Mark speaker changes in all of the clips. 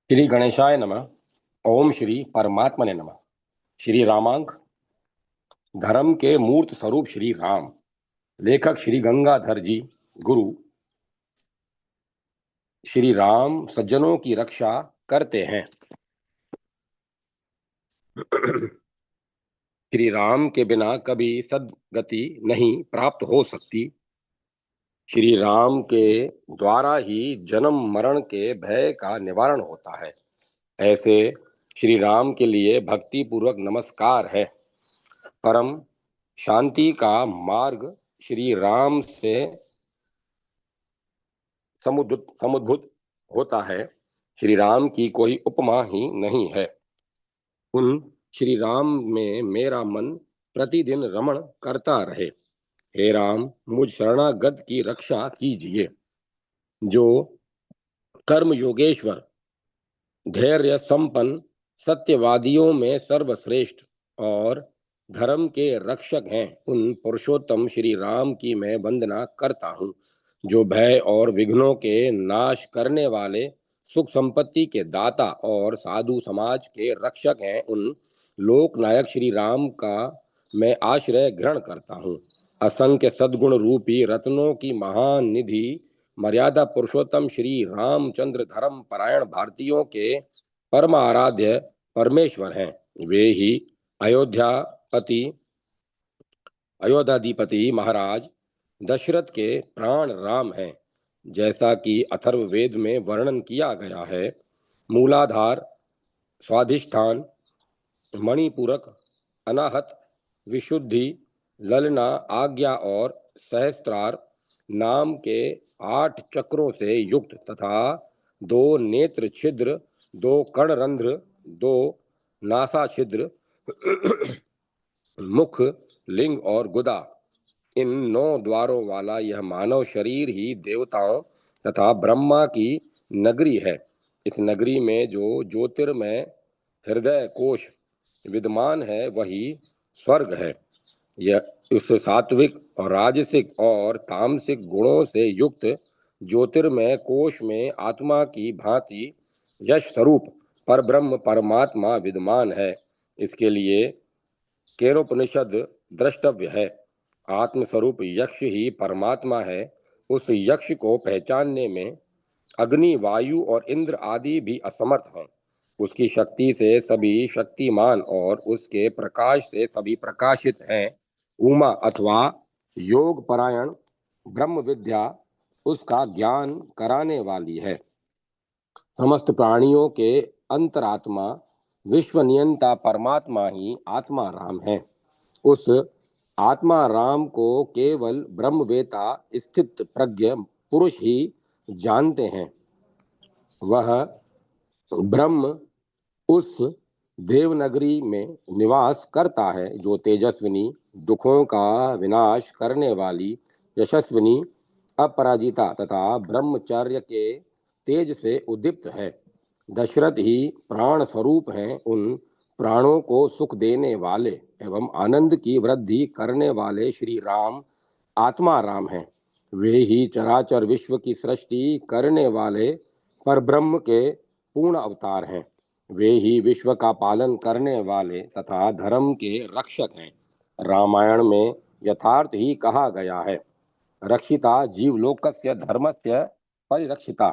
Speaker 1: श्री गणेशाय नमः। ओम श्री परमात्मने नमः। श्री रामांक धर्म के मूर्त स्वरूप श्री राम। लेखक श्री गंगाधर जी। गुरु श्री राम सज्जनों की रक्षा करते हैं। श्री राम के बिना कभी सद्गति नहीं प्राप्त हो सकती। श्री राम के द्वारा ही जन्म मरण के भय का निवारण होता है। ऐसे श्री राम के लिए भक्ति पूर्वक नमस्कार है। परम शांति का मार्ग श्री राम से समुद्भूत होता है। श्री राम की कोई उपमा ही नहीं है। उन श्री राम में मेरा मन प्रतिदिन रमण करता रहे। हे राम, मुझ शरणागत की रक्षा कीजिए। जो कर्म योगेश्वर, धैर्य संपन्न, सत्यवादियों में सर्वश्रेष्ठ और धर्म के रक्षक हैं, उन पुरुषोत्तम श्री राम की मैं वंदना करता हूँ। जो भय और विघ्नों के नाश करने वाले, सुख संपत्ति के दाता और साधु समाज के रक्षक हैं, उन लोकनायक श्री राम का मैं आश्रय ग्रहण करता हूँ। असंख्य सद्गुण रूपी रत्नों की महान निधि मर्यादा पुरुषोत्तम श्री रामचंद्र धर्म परायण भारतीयों के परम आराध्य परमेश्वर हैं। वे ही अयोध्याधिपति महाराज दशरथ के प्राण राम हैं। जैसा कि अथर्व वेद में वर्णन किया गया है, मूलाधार, स्वाधिष्ठान, मणिपूरक, अनाहत, विशुद्धि, ललना, आज्ञा और सहस्त्रार नाम के 8 चक्रों से युक्त तथा 2 नेत्र छिद्र, 2 कर्णरंध्र, 2 नासा छिद्र, मुख, लिंग और गुदा, इन 9 द्वारों वाला यह मानव शरीर ही देवताओं तथा ब्रह्मा की नगरी है। इस नगरी में जो ज्योतिर्मय हृदय कोश विद्यमान है, वही स्वर्ग है। यह उस सात्विक और राजसिक और तामसिक गुणों से युक्त ज्योतिर्मय कोश में आत्मा की भांति यश स्वरूप परब्रह्म परमात्मा विद्यमान है। इसके लिए केनोपनिषद द्रष्टव्य है। आत्मस्वरूप यक्ष ही परमात्मा है। उस यक्ष को पहचानने में अग्नि, वायु और इंद्र आदि भी असमर्थ हैं। उसकी शक्ति से सभी शक्तिमान और उसके प्रकाश से सभी प्रकाशित हैं। उमा अथवा योग परायण ब्रह्म विद्या उसका ज्ञान कराने वाली है। समस्त प्राणियों के अंतरात्मा विश्व नियंता परमात्मा ही आत्मा राम है। उस आत्मा राम को केवल ब्रह्मवेता स्थित प्रज्ञ पुरुष ही जानते हैं। वह ब्रह्म उस देवनगरी में निवास करता है जो तेजस्विनी, दुखों का विनाश करने वाली, यशस्विनी, अपराजिता तथा ब्रह्मचर्य के तेज से उद्दीप्त है। दशरथ ही प्राण स्वरूप हैं। उन प्राणों को सुख देने वाले एवं आनंद की वृद्धि करने वाले श्री राम आत्मा राम हैं। वे ही चराचर विश्व की सृष्टि करने वाले परब्रह्म के पूर्ण अवतार हैं। वे ही विश्व का पालन करने वाले तथा धर्म के रक्षक हैं। रामायण में यथार्थ ही कहा गया है, रक्षिता जीवलोकस्य धर्मस्य परिरक्षिता।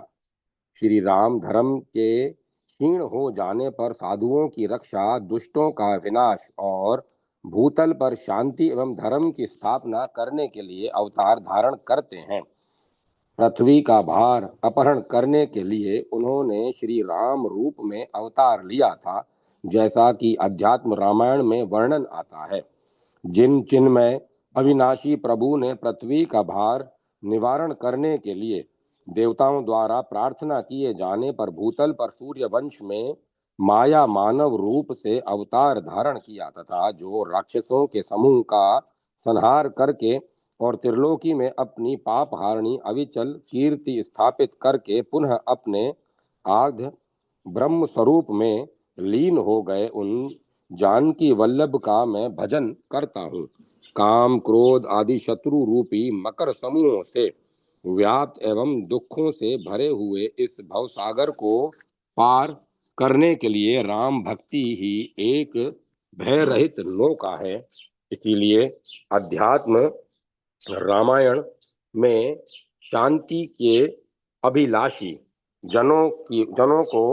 Speaker 1: श्री राम धर्म के क्षीण हो जाने पर साधुओं की रक्षा, दुष्टों का विनाश और भूतल पर शांति एवं धर्म की स्थापना करने के लिए अवतार धारण करते हैं। पृथ्वी का भार अपहरण करने के लिए उन्होंने श्री राम रूप में अवतार लिया था, जैसा कि अध्यात्म रामायण में वर्णन आता है। जिन चिन्मय अविनाशी प्रभु ने पृथ्वी का भार निवारण करने के लिए देवताओं द्वारा प्रार्थना किए जाने पर भूतल पर सूर्य वंश में माया मानव रूप से अवतार धारण किया तथा जो राक्षसों के समूह का संहार करके और त्रिलोकी में अपनी पाप हारणी अविचल कीर्ति स्थापित करके पुनः अपने आद्य ब्रह्म स्वरूप में लीन हो गए, उन जानकी वल्लभ का मैं भजन करता हूँ। काम, क्रोध आदि शत्रु रूपी मकर समूहों से व्याप्त एवं दुखों से भरे हुए इस भवसागर को पार करने के लिए राम भक्ति ही एक भय रहित नौका है। इसीलिए अध्यात्म रामायण में शांति के अभिलाषी जनों को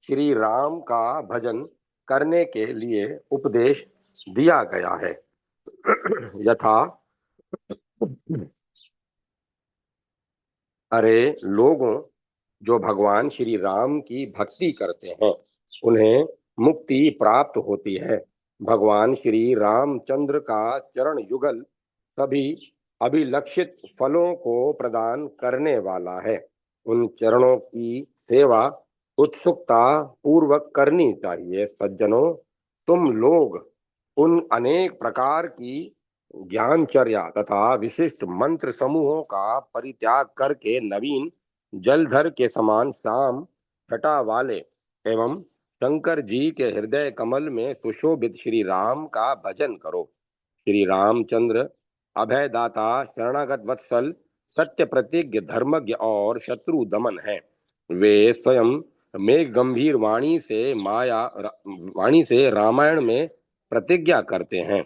Speaker 1: श्री राम का भजन करने के लिए उपदेश दिया गया है। यथा अरे लोगों, जो भगवान श्री राम की भक्ति करते हैं उन्हें मुक्ति प्राप्त होती है। भगवान श्री रामचंद्र का चरण युगल सभी अभिलक्षित फलों को प्रदान करने वाला है। उन चरणों की सेवा उत्सुकता पूर्वक करनी चाहिए। सज्जनों, तुम लोग उन अनेक प्रकार की ज्ञानचर्या तथा विशिष्ट मंत्र समूहों का परित्याग करके नवीन जलधर के समान शाम छटा वाले एवं शंकर जी के हृदय कमल में सुशोभित श्री राम का भजन करो। श्री रामचंद्र अभयदाता, शरणागत वत्सल, सत्य प्रतिज्ञ, धर्मज्ञ और शत्रु दमन है। वे स्वयं मेघ गंभीर वाणी से रामायण में प्रतिज्ञा करते हैं,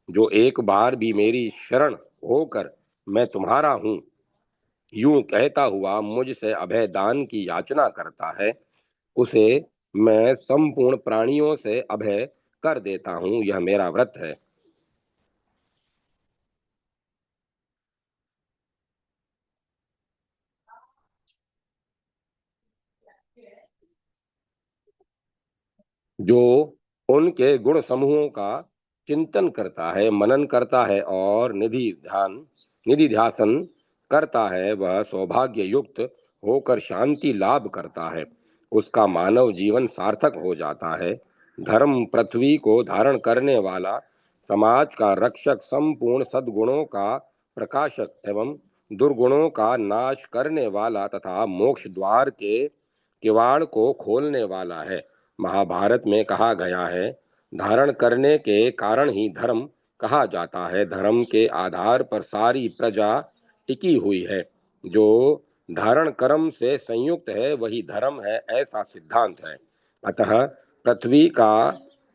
Speaker 1: जो एक बार भी मेरी शरण होकर मैं तुम्हारा हूं यूं कहता हुआ मुझसे अभय दान की याचना करता है, उसे मैं संपूर्ण प्राणियों से अभय कर देता हूं। यह मेरा व्रत है। जो उनके गुण समूहों का चिंतन करता है, मनन करता है और निधि ध्यासन करता है, वह सौभाग्य युक्त होकर शांति लाभ करता है। उसका मानव जीवन सार्थक हो जाता है। धर्म पृथ्वी को धारण करने वाला, समाज का रक्षक, संपूर्ण सद्गुणों का प्रकाशक एवं दुर्गुणों का नाश करने वाला तथा मोक्ष द्वार के किवाड़ को खोलने वाला है। महाभारत में कहा गया है, धारण करने के कारण ही धर्म कहा जाता है। धर्म के आधार पर सारी प्रजा टिकी हुई है। जो धारण कर्म से संयुक्त है वही धर्म है, ऐसा सिद्धांत है। अतः पृथ्वी का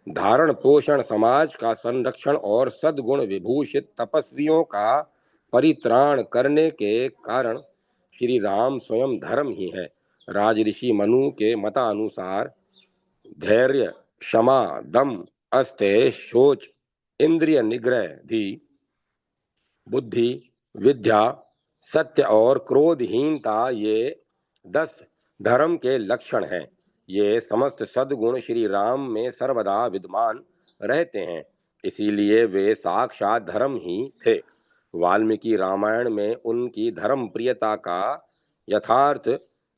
Speaker 1: धारण पोषण, समाज का संरक्षण और सद्गुण विभूषित तपस्वियों का परित्राण करने के कारण श्री राम स्वयं धर्म ही है। राजऋषि मनु के मतानुसार धैर्य, क्षमा, दम, अस्तेय, शोच, इंद्रिय निग्रह, धी, बुद्धि, विद्या, सत्य और क्रोधहीनता, ये 10 धर्म के लक्षण हैं। ये समस्त सद्गुण श्री राम में सर्वदा विद्यमान रहते हैं, इसीलिए वे साक्षात धर्म ही थे। वाल्मीकि रामायण में उनकी धर्म प्रियता का यथार्थ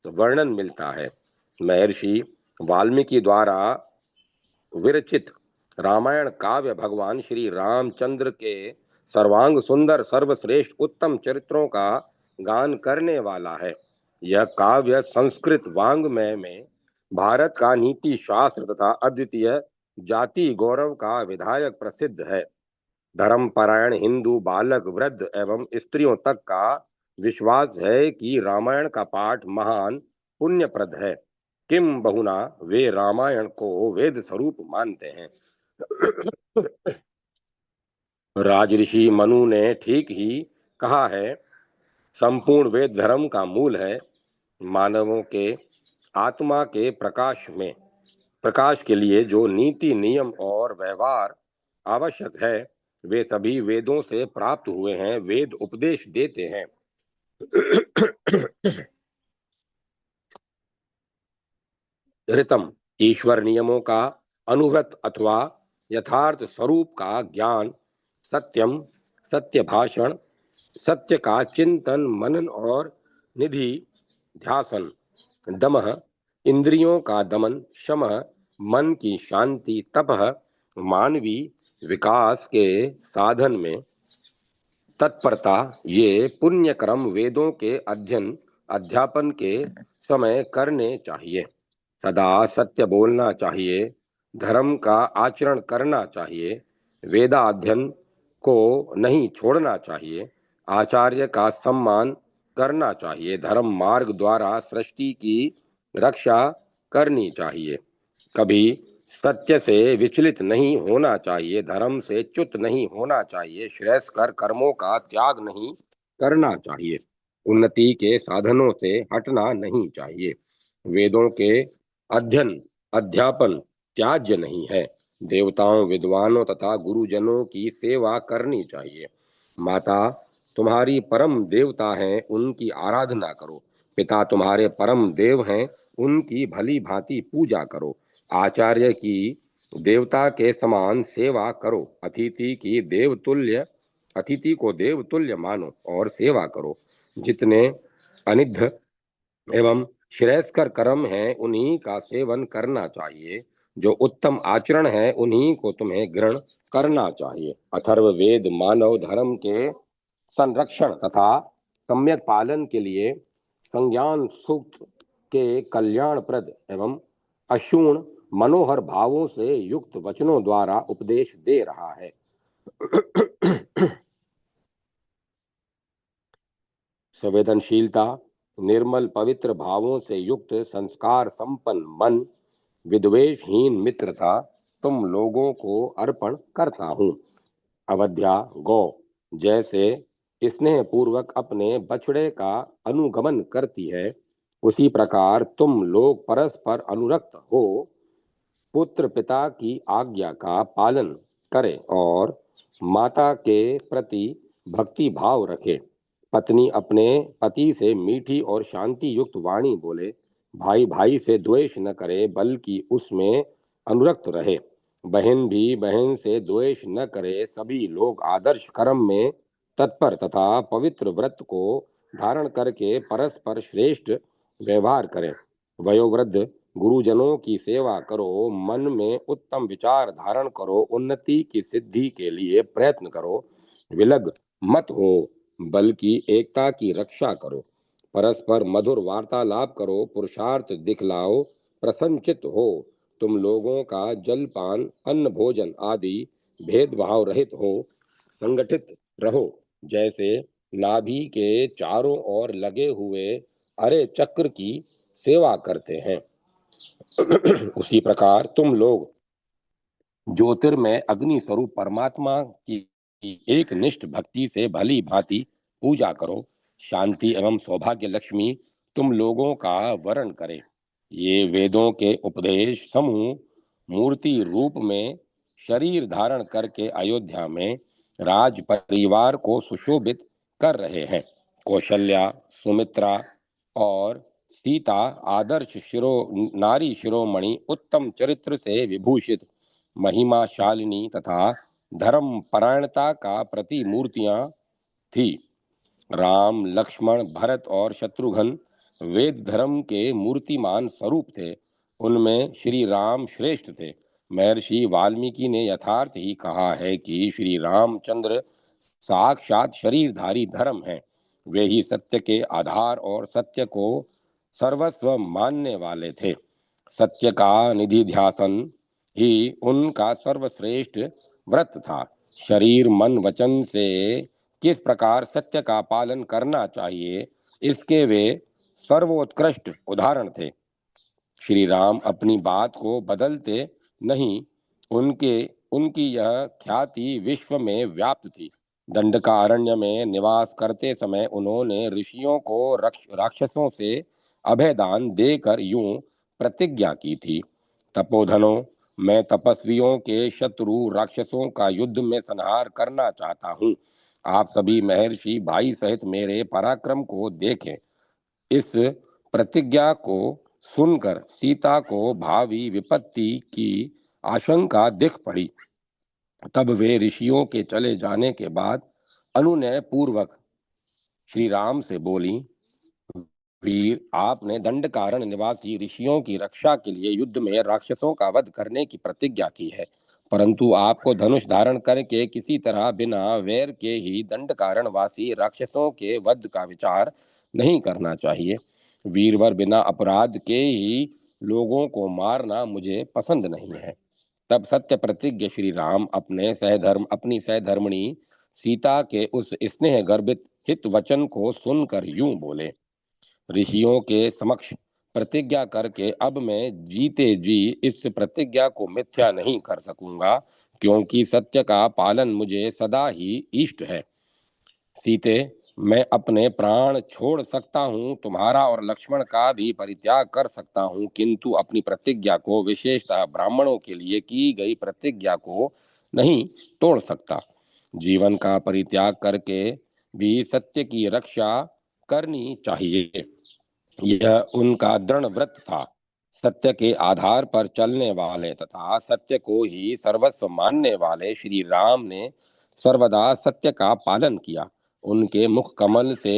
Speaker 1: वर्णन मिलता है। महर्षि वाल्मीकि द्वारा विरचित रामायण काव्य भगवान श्री रामचंद्र के सर्वांग सुंदर, सर्वश्रेष्ठ, उत्तम चरित्रों का गान करने वाला है। यह काव्य संस्कृत वाङ्मय में भारत का नीति शास्त्र तथा अद्वितीय जाति गौरव का विधायक प्रसिद्ध है। धर्मपरायण हिंदू बालक, वृद्ध एवं स्त्रियों तक का विश्वास है कि रामायण का पाठ महान पुण्यप्रद है। किम बहुना वे रामायण को वेद स्वरूप मानते हैं। राजऋषि मनु ने ठीक ही कहा है, संपूर्ण वेद धर्म का मूल है। मानवों के आत्मा के प्रकाश के लिए जो नीति, नियम और व्यवहार आवश्यक है, वे सभी वेदों से प्राप्त हुए हैं। वेद उपदेश देते हैं। ऋतम, ईश्वर नियमों का अनुव्रत अथवा यथार्थ स्वरूप का ज्ञान। सत्यम, सत्य भाषण, सत्य का चिंतन मनन और निधि ध्यासन। दमः, इंद्रियों का दमन। शमः, मन की शांति। तपः, मानवी विकास के साधन में तत्परता। ये पुण्य कर्म वेदों के अध्ययन अध्यापन के समय करने चाहिए। सदा सत्य बोलना चाहिए, धर्म का आचरण करना चाहिए, वेदाध्ययन को नहीं छोड़ना चाहिए, आचार्य का सम्मान करना चाहिए, धर्म मार्ग द्वारा सृष्टि की रक्षा करनी चाहिए। कभी सत्य से विचलित नहीं होना चाहिए, धर्म से च्युत नहीं होना चाहिए, श्रेयस्कर कर्मों का त्याग नहीं करना चाहिए, उन्नति के साधनों से हटना नहीं चाहिए। वेदों के अध्ययन अध्यापन त्याज्य नहीं है। देवताओं, विद्वानों तथा गुरुजनों की सेवा करनी चाहिए। माता तुम्हारी परम देवता हैं, उनकी आराधना करो। पिता तुम्हारे परम देव हैं, उनकी भली भांति पूजा करो। आचार्य की देवता के समान सेवा करो। अतिथि को देवतुल्य मानो और सेवा करो। जितने अनिध एवं श्रेयस्कर कर्म है उन्हीं का सेवन करना चाहिए। जो उत्तम आचरण है उन्हीं को तुम्हें ग्रहण करना चाहिए। अथर्ववेद मानव धर्म के संरक्षण तथा सम्यक पालन के लिए संज्ञान सूक्त के कल्याणप्रद एवं अशूण मनोहर भावों से युक्त वचनों द्वारा उपदेश दे रहा है। संवेदनशीलता, निर्मल पवित्र भावों से युक्त संस्कार संपन्न मन, विद्वेषहीन मित्रता तुम लोगों को अर्पण करता हूँ। अवध्या गौ जैसे स्नेह पूर्वक अपने बछड़े का अनुगमन करती है, उसी प्रकार तुम लोग परस्पर अनुरक्त हो पुत्र पिता की आज्ञा का पालन करे और माता के प्रति भक्ति भाव रखे। पत्नी अपने पति से मीठी और शांति युक्त वाणी बोले। भाई भाई से द्वेष न करे बल्कि उसमें अनुरक्त रहे। बहन भी बहन से द्वेष न करे। सभी लोग आदर्श कर्म में तत्पर तथा पवित्र व्रत को धारण करके परस्पर श्रेष्ठ व्यवहार करें। वयोवृद्ध गुरुजनों की सेवा करो, मन में उत्तम विचार धारण करो, उन्नति की सिद्धि के लिए प्रयत्न करो। विलग मत हो बल्कि एकता की रक्षा करो। परस्पर मधुर वार्तालाप करो, पुरुषार्थ दिखलाओ, प्रसन्नचित हो। तुम लोगों का जलपान अन्न भोजन आदि भेदभाव रहित हो, संगठित रहो। जैसे नाभि के चारों ओर लगे हुए अरे चक्र की सेवा करते हैं, उसी प्रकार तुम लोग ज्योतिर्मय अग्नि स्वरूप परमात्मा की एक निष्ठ भक्ति से भली भांति पूजा करो। शांति एवं सौभाग्य लक्ष्मी तुम लोगों का वरण करे। ये वेदों के उपदेश समूह मूर्ति रूप में शरीर धारण करके अयोध्या में राज परिवार को सुशोभित कर रहे हैं। कौशल्या, सुमित्रा और सीता आदर्श नारी शिरोमणि उत्तम चरित्र से विभूषित महिमा शालिनी तथा धर्म परायणता का प्रतिमूर्तियां थी। राम, लक्ष्मण, भरत और शत्रुघ्न वेद धर्म के मूर्तिमान स्वरूप थे। उनमें श्री राम श्रेष्ठ थे। महर्षि वाल्मीकि ने यथार्थ ही कहा है कि श्री रामचंद्र साक्षात शरीरधारी धर्म हैं। वे ही सत्य के आधार और सत्य को सर्वस्व मानने वाले थे। सत्य का निधिध्यासन ही उनका सर्वश्रेष्ठ व्रत था। शरीर मन वचन से किस प्रकार सत्य का पालन करना चाहिए, इसके वे सर्वोत्कृष्ट उदाहरण थे। श्री राम अपनी बात को बदलते नहीं। उनके उनकी यह ख्याति विश्व में व्याप्त थी। दंडकारण्य में निवास करते समय उन्होंने ऋषियों को राक्षसों से अभयदान देकर यूं प्रतिज्ञा की थी। तपोधनों, मैं तपस्वियों के शत्रु राक्षसों का युद्ध में संहार करना चाहता हूँ। आप सभी महर्षि भाई सहित मेरे पराक्रम को देखें। इस प्रतिज्ञा को सुनकर सीता को भावी विपत्ति की आशंका दिख पड़ी। तब वे ऋषियों के चले जाने के बाद अनुनय पूर्वक श्री राम से बोली, वीर, आपने दंडकारण्य निवासी ऋषियों की रक्षा के लिए युद्ध में राक्षसों का वध करने की प्रतिज्ञा की है, परंतु आपको धनुष धारण करके किसी तरह बिना वैर के ही दंडकारण्यवासी राक्षसों के वध का विचार नहीं करना चाहिए। वीरवर, बिना अपराध के ही लोगों को मारना मुझे पसंद नहीं है। तब सत्य प्रतिज्ञ श्री राम अपनी सहधर्मिणी सीता के उस स्नेह गर्भित हित वचन को सुनकर यूं बोले, ऋषियों के समक्ष प्रतिज्ञा करके अब मैं जीते जी इस प्रतिज्ञा को मिथ्या नहीं कर सकूंगा, क्योंकि सत्य का पालन मुझे सदा ही इष्ट है। सीते, मैं अपने प्राण छोड़ सकता हूँ, तुम्हारा और लक्ष्मण का भी परित्याग कर सकता हूँ, किंतु अपनी प्रतिज्ञा को, विशेषतः ब्राह्मणों के लिए की गई प्रतिज्ञा को नहीं तोड़ सकता। जीवन का परित्याग करके भी सत्य की रक्षा करनी चाहिए, यह उनका दृढ़ व्रत था। सत्य के आधार पर चलने वाले तथा सत्य को ही सर्वस्व मानने वाले श्री राम ने सर्वदा सत्य का पालन किया। उनके मुख कमल से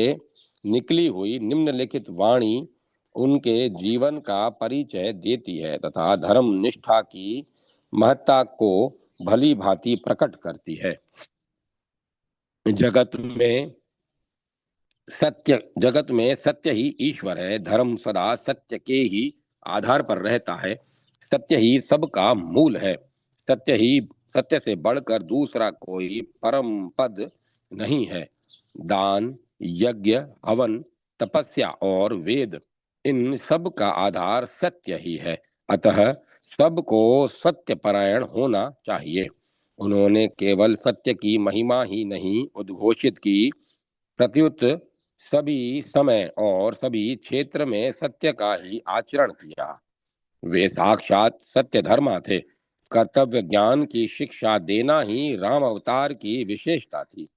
Speaker 1: निकली हुई निम्नलिखित वाणी उनके जीवन का परिचय देती है तथा धर्म निष्ठा की महत्ता को भली भांति प्रकट करती है। जगत में सत्य ही ईश्वर है। धर्म सदा सत्य के ही आधार पर रहता है। सत्य ही सबका मूल है। सत्य से बढ़कर दूसरा कोई परम पद नहीं है। दान, यज्ञ, हवन, तपस्या और वेद, इन सब का आधार सत्य ही है। अतः सबको सत्य परायण होना चाहिए। उन्होंने केवल सत्य की महिमा ही नहीं उद्घोषित की, प्रत्युत सभी समय और सभी क्षेत्र में सत्य का ही आचरण किया। वे साक्षात सत्य धर्मा थे। कर्तव्य ज्ञान की शिक्षा देना ही राम अवतार की विशेषता थी।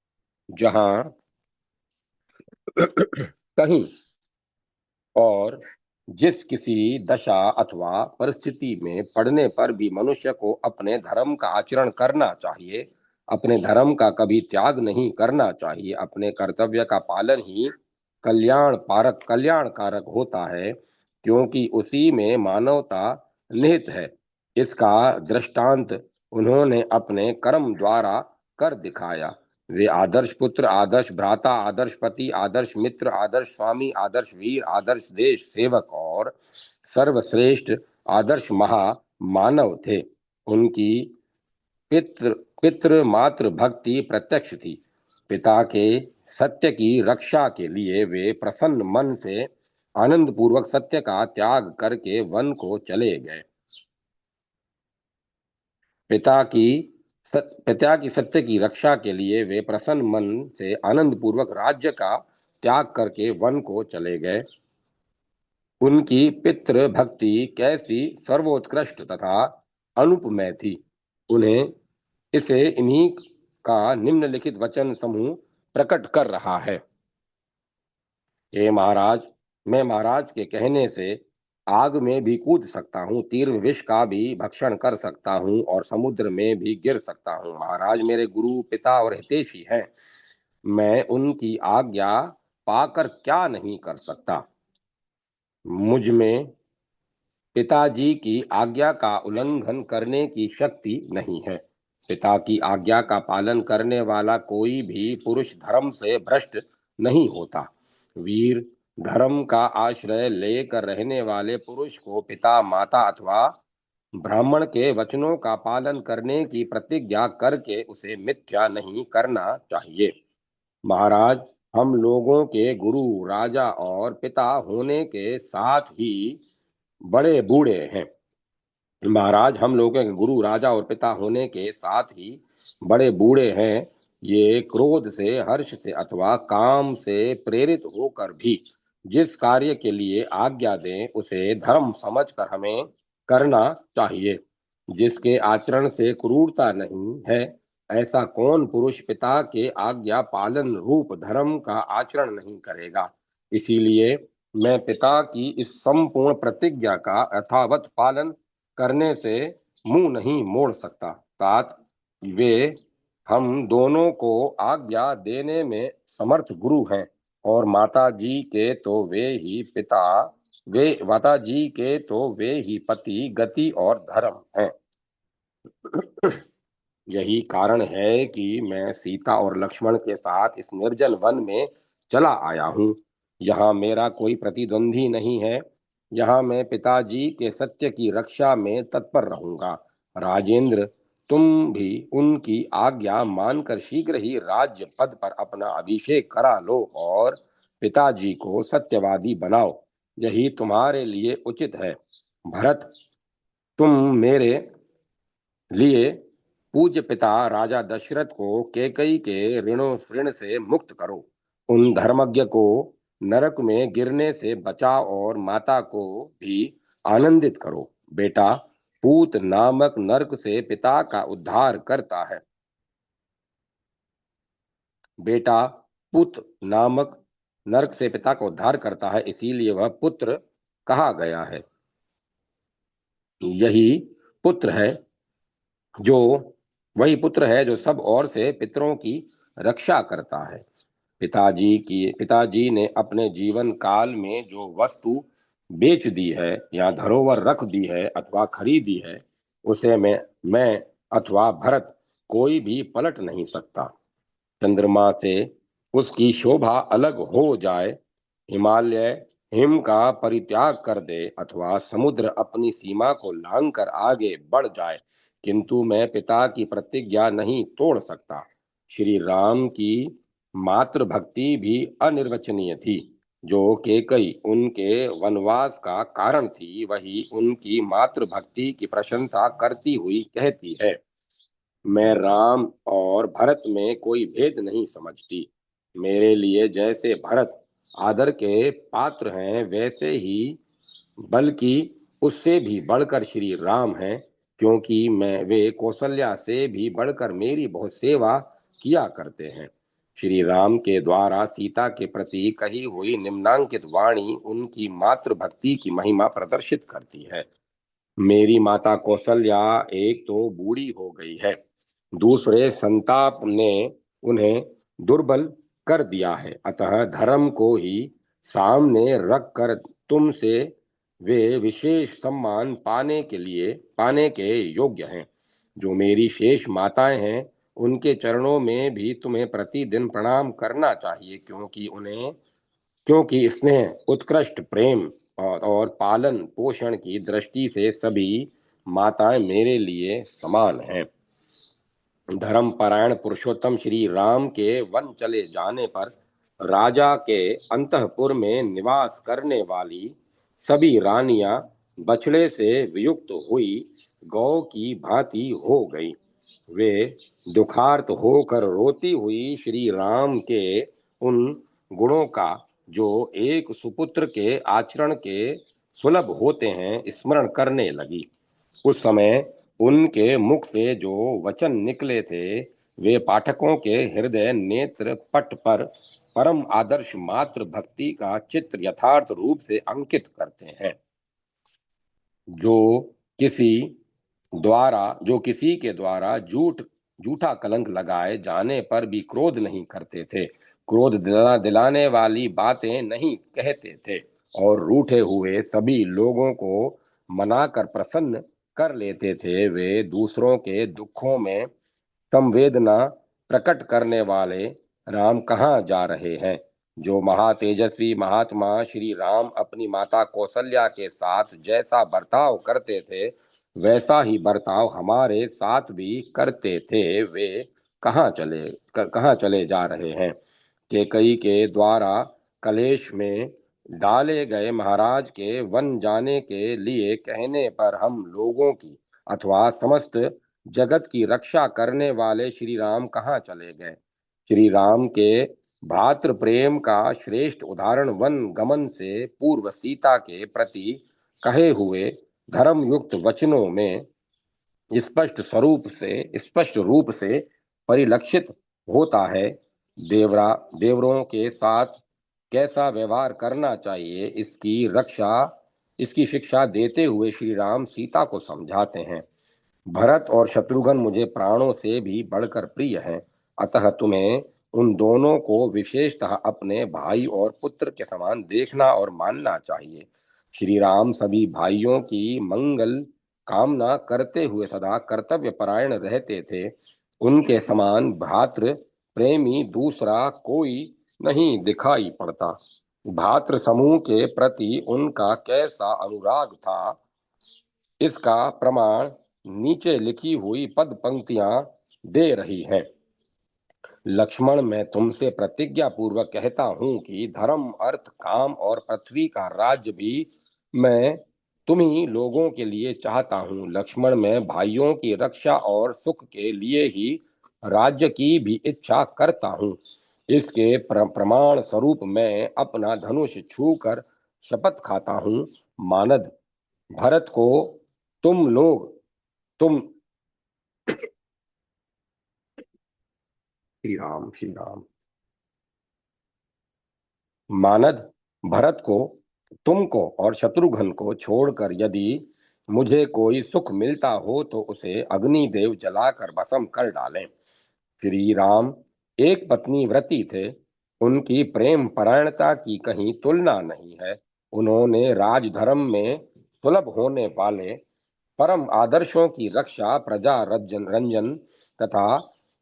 Speaker 1: जहाँ कहीं और जिस किसी दशा अथवा परिस्थिति में पड़ने पर भी मनुष्य को अपने धर्म का आचरण करना चाहिए। अपने धर्म का कभी त्याग नहीं करना चाहिए। अपने कर्तव्य का पालन ही कल्याणकारक होता है, क्योंकि उसी में मानवता निहित है। इसका दृष्टांत उन्होंने अपने कर्म द्वारा कर दिखाया। वे आदर्श पुत्र, आदर्श भ्राता, आदर्श पति, आदर्श मित्र, आदर्श स्वामी, आदर्श वीर, आदर्श देश सेवक और सर्वश्रेष्ठ आदर्श महा मानव थे। उनकी पितृ पितृ मातृ भक्ति प्रत्यक्ष थी। पिता के सत्य की रक्षा के लिए वे प्रसन्न मन से आनंद पूर्वक सत्य का त्याग करके वन को चले गए। पिता की पिता की सत्य की रक्षा के लिए वे प्रसन्न मन से आनंद पूर्वक राज्य का त्याग करके वन को चले गए। उनकी पितृ भक्ति कैसी सर्वोत्कृष्ट तथा अनुपमेय थी। उन्हें इसे इन्हीं का निम्नलिखित वचन समूह प्रकट कर रहा है। हे महाराज, मैं महाराज के कहने से आग में भी कूद सकता हूँ, तीर विष का भी भक्षण कर सकता हूँ और समुद्र में भी गिर सकता हूँ। महाराज मेरे गुरु, पिता और हितैषी हैं। मैं उनकी आज्ञा पाकर क्या नहीं कर सकता। मुझ में पिताजी की आज्ञा का उल्लंघन करने की शक्ति नहीं है। पिता की आज्ञा का पालन करने वाला कोई भी पुरुष धर्म से भ्रष्ट नहीं होता। वीर, धर्म का आश्रय लेकर रहने वाले पुरुष को पिता, माता अथवा ब्राह्मण के वचनों का पालन करने की प्रतिज्ञा करके उसे मिथ्या नहीं करना चाहिए। महाराज, हम लोगों के गुरु, राजा और पिता होने के साथ ही बड़े बूढ़े हैं। महाराज, हम लोगों के गुरु, राजा और पिता होने के साथ ही बड़े बूढ़े हैं। ये क्रोध से, हर्ष से अथवा काम से प्रेरित होकर भी जिस कार्य के लिए आज्ञा दें उसे धर्म समझकर हमें करना चाहिए। जिसके आचरण से क्रूरता नहीं है, ऐसा कौन पुरुष पिता के आज्ञा पालन रूप धर्म का आचरण नहीं करेगा। इसीलिए मैं पिता की इस संपूर्ण प्रतिज्ञा का यथावत पालन करने से मुंह नहीं मोड़ सकता। तात, वे हम दोनों को आज्ञा देने में समर्थ गुरु हैं और माता जी के तो वे ही पति, गति और धर्म हैं। यही कारण है कि मैं सीता और लक्ष्मण के साथ इस निर्जन वन में चला आया हूँ। यहाँ मेरा कोई प्रतिद्वंदी नहीं है। यहाँ मैं पिताजी के सत्य की रक्षा में तत्पर रहूंगा। राजेंद्र, तुम भी उनकी आज्ञा मानकर शीघ्र ही राज्य पद पर अपना अभिषेक करा लो और पिताजी को सत्यवादी बनाओ। यही तुम्हारे लिए उचित है। भरत, तुम मेरे लिए पूज्य पिता राजा दशरथ को कैकई के ऋण से मुक्त करो। उन धर्मज्ञ को नरक में गिरने से बचाओ और माता को भी आनंदित करो। बेटा पूत नामक नरक से पिता का उद्धार करता है। बेटा पुत्र नामक नरक से पिता का उद्धार करता है, इसीलिए वह पुत्र कहा गया है। यही पुत्र है जो वही पुत्र है जो सब ओर से पितरों की रक्षा करता है। पिताजी ने अपने जीवन काल में जो वस्तु बेच दी है या धरोहर रख दी है अथवा खरीदी है, उसे मैं अथवा भरत कोई भी पलट नहीं सकता। चंद्रमा से उसकी शोभा अलग हो जाए, हिमालय हिम का परित्याग कर दे अथवा समुद्र अपनी सीमा को लांघ कर आगे बढ़ जाए, किंतु मैं पिता की प्रतिज्ञा नहीं तोड़ सकता। श्री राम की मातृभक्ति भी अनिर्वचनीय थी। जो केकई उनके वनवास का कारण थी, वही उनकी मातृभक्ति की प्रशंसा करती हुई कहती है, मैं राम और भरत में कोई भेद नहीं समझती। मेरे लिए जैसे भरत आदर के पात्र हैं, वैसे ही बल्कि उससे भी बढ़कर श्री राम हैं, क्योंकि मैं वे कौशल्या से भी बढ़कर मेरी बहुत सेवा किया करते हैं। श्री राम के द्वारा सीता के प्रति कही हुई निम्नांकित वाणी उनकी मातृभक्ति की महिमा प्रदर्शित करती है। मेरी माता कौशल्या एक तो बूढ़ी हो गई है, दूसरे संताप ने उन्हें दुर्बल कर दिया है, अतः धर्म को ही सामने रख कर तुमसे वे विशेष सम्मान पाने के योग्य हैं। जो मेरी शेष माताएं हैं, उनके चरणों में भी तुम्हें प्रतिदिन प्रणाम करना चाहिए, क्योंकि स्नेह, उत्कृष्ट प्रेम और पालन पोषण की दृष्टि से सभी माताएं मेरे लिए समान हैं। धर्म परायण पुरुषोत्तम श्री राम के वन चले जाने पर राजा के अंतःपुर में निवास करने वाली सभी रानियां बछड़े से वियुक्त हुई गौ की भांति हो गई। वे दुखार्त होकर रोती हुई श्री राम के उन गुणों का, जो एक सुपुत्र के आचरण के सुलभ होते हैं, स्मरण करने लगी। उस समय उनके मुख से जो वचन निकले थे, वे पाठकों के हृदय नेत्र पट पर परम आदर्श मात्र भक्ति का चित्र यथार्थ रूप से अंकित करते हैं। जो किसी जो किसी के द्वारा झूठा कलंक लगाए जाने पर भी क्रोध नहीं करते थे, क्रोध दिलाने वाली बातें नहीं कहते थे और रूठे हुए सभी लोगों को मनाकर प्रसन्न कर लेते थे, वे दूसरों के दुखों में संवेदना प्रकट करने वाले राम कहाँ जा रहे हैं। जो महातेजस्वी महात्मा श्री राम अपनी माता कौशल्या के साथ जैसा बर्ताव करते थे, वैसा ही बर्ताव हमारे साथ भी करते थे, वे कहाँ चले जा रहे हैं। केकई के द्वारा कलेश में डाले गए महाराज के वन जाने के लिए कहने पर हम लोगों की अथवा समस्त जगत की रक्षा करने वाले श्री राम कहाँ चले गए। श्री राम के भातृ प्रेम का श्रेष्ठ उदाहरण वन गमन से पूर्व सीता के प्रति कहे हुए धर्म युक्त वचनों में स्पष्ट रूप से परिलक्षित होता है। देवरों के साथ कैसा व्यवहार करना चाहिए, इसकी शिक्षा देते हुए श्री राम सीता को समझाते हैं। भरत और शत्रुघ्न मुझे प्राणों से भी बढ़कर प्रिय हैं, अतः तुम्हें उन दोनों को विशेषतः अपने भाई और पुत्र के समान देखना और मानना चाहिए। श्री राम सभी भाइयों की मंगल कामना करते हुए सदा कर्तव्य परायण रहते थे। उनके समान भातृ प्रेमी दूसरा कोई नहीं दिखाई पड़ता। भातृ समूह के प्रति उनका कैसा अनुराग था, इसका प्रमाण नीचे लिखी हुई पद पंक्तियां दे रही हैं। लक्ष्मण, मैं तुमसे प्रतिज्ञा पूर्वक कहता हूं कि धर्म, अर्थ, काम और पृथ्वी का राज्य भी मैं तुम्ही लोगों के लिए चाहता हूं। लक्ष्मण, मैं भाइयों की रक्षा और सुख के लिए ही राज्य की भी इच्छा करता हूं। इसके प्रमाण स्वरूप मैं अपना धनुष छूकर शपथ खाता हूं। मानद भरत को तुम श्री राम मानद भरत को, तुमको और शत्रुघ्न को छोड़कर यदि मुझे कोई सुख मिलता हो तो उसे अग्निदेव जलाकर भस्म कर डालें। श्री राम एक पत्नी व्रती थे। उनकी प्रेम परायणता की कहीं तुलना नहीं है। उन्होंने राजधर्म में सुलभ होने वाले परम आदर्शों की रक्षा, प्रजा रंजन तथा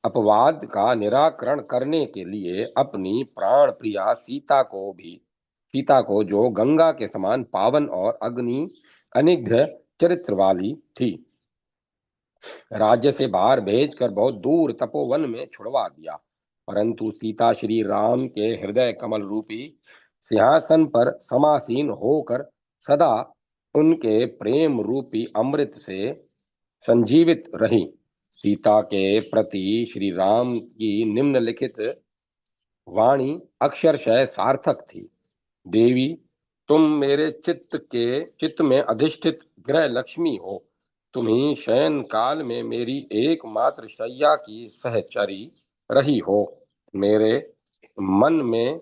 Speaker 1: अपवाद का निराकरण करने के लिए अपनी प्राण प्रिया सीता को, जो गंगा के समान पावन और अग्नि अनिग्ध चरित्र वाली थी, राज्य से बाहर भेजकर बहुत दूर तपोवन में छुड़वा दिया। परंतु सीता श्री राम के हृदय कमल रूपी सिंहासन पर समासीन होकर सदा उनके प्रेम रूपी अमृत से संजीवित रही। सीता के प्रति श्री राम की निम्नलिखित वाणी अक्षरशः सार्थक थी। देवी, तुम मेरे चित्त में अधिष्ठित ग्रह लक्ष्मी हो। तुम ही शयन काल में मेरी एकमात्र शैया की सहचरी रही हो। मेरे मन में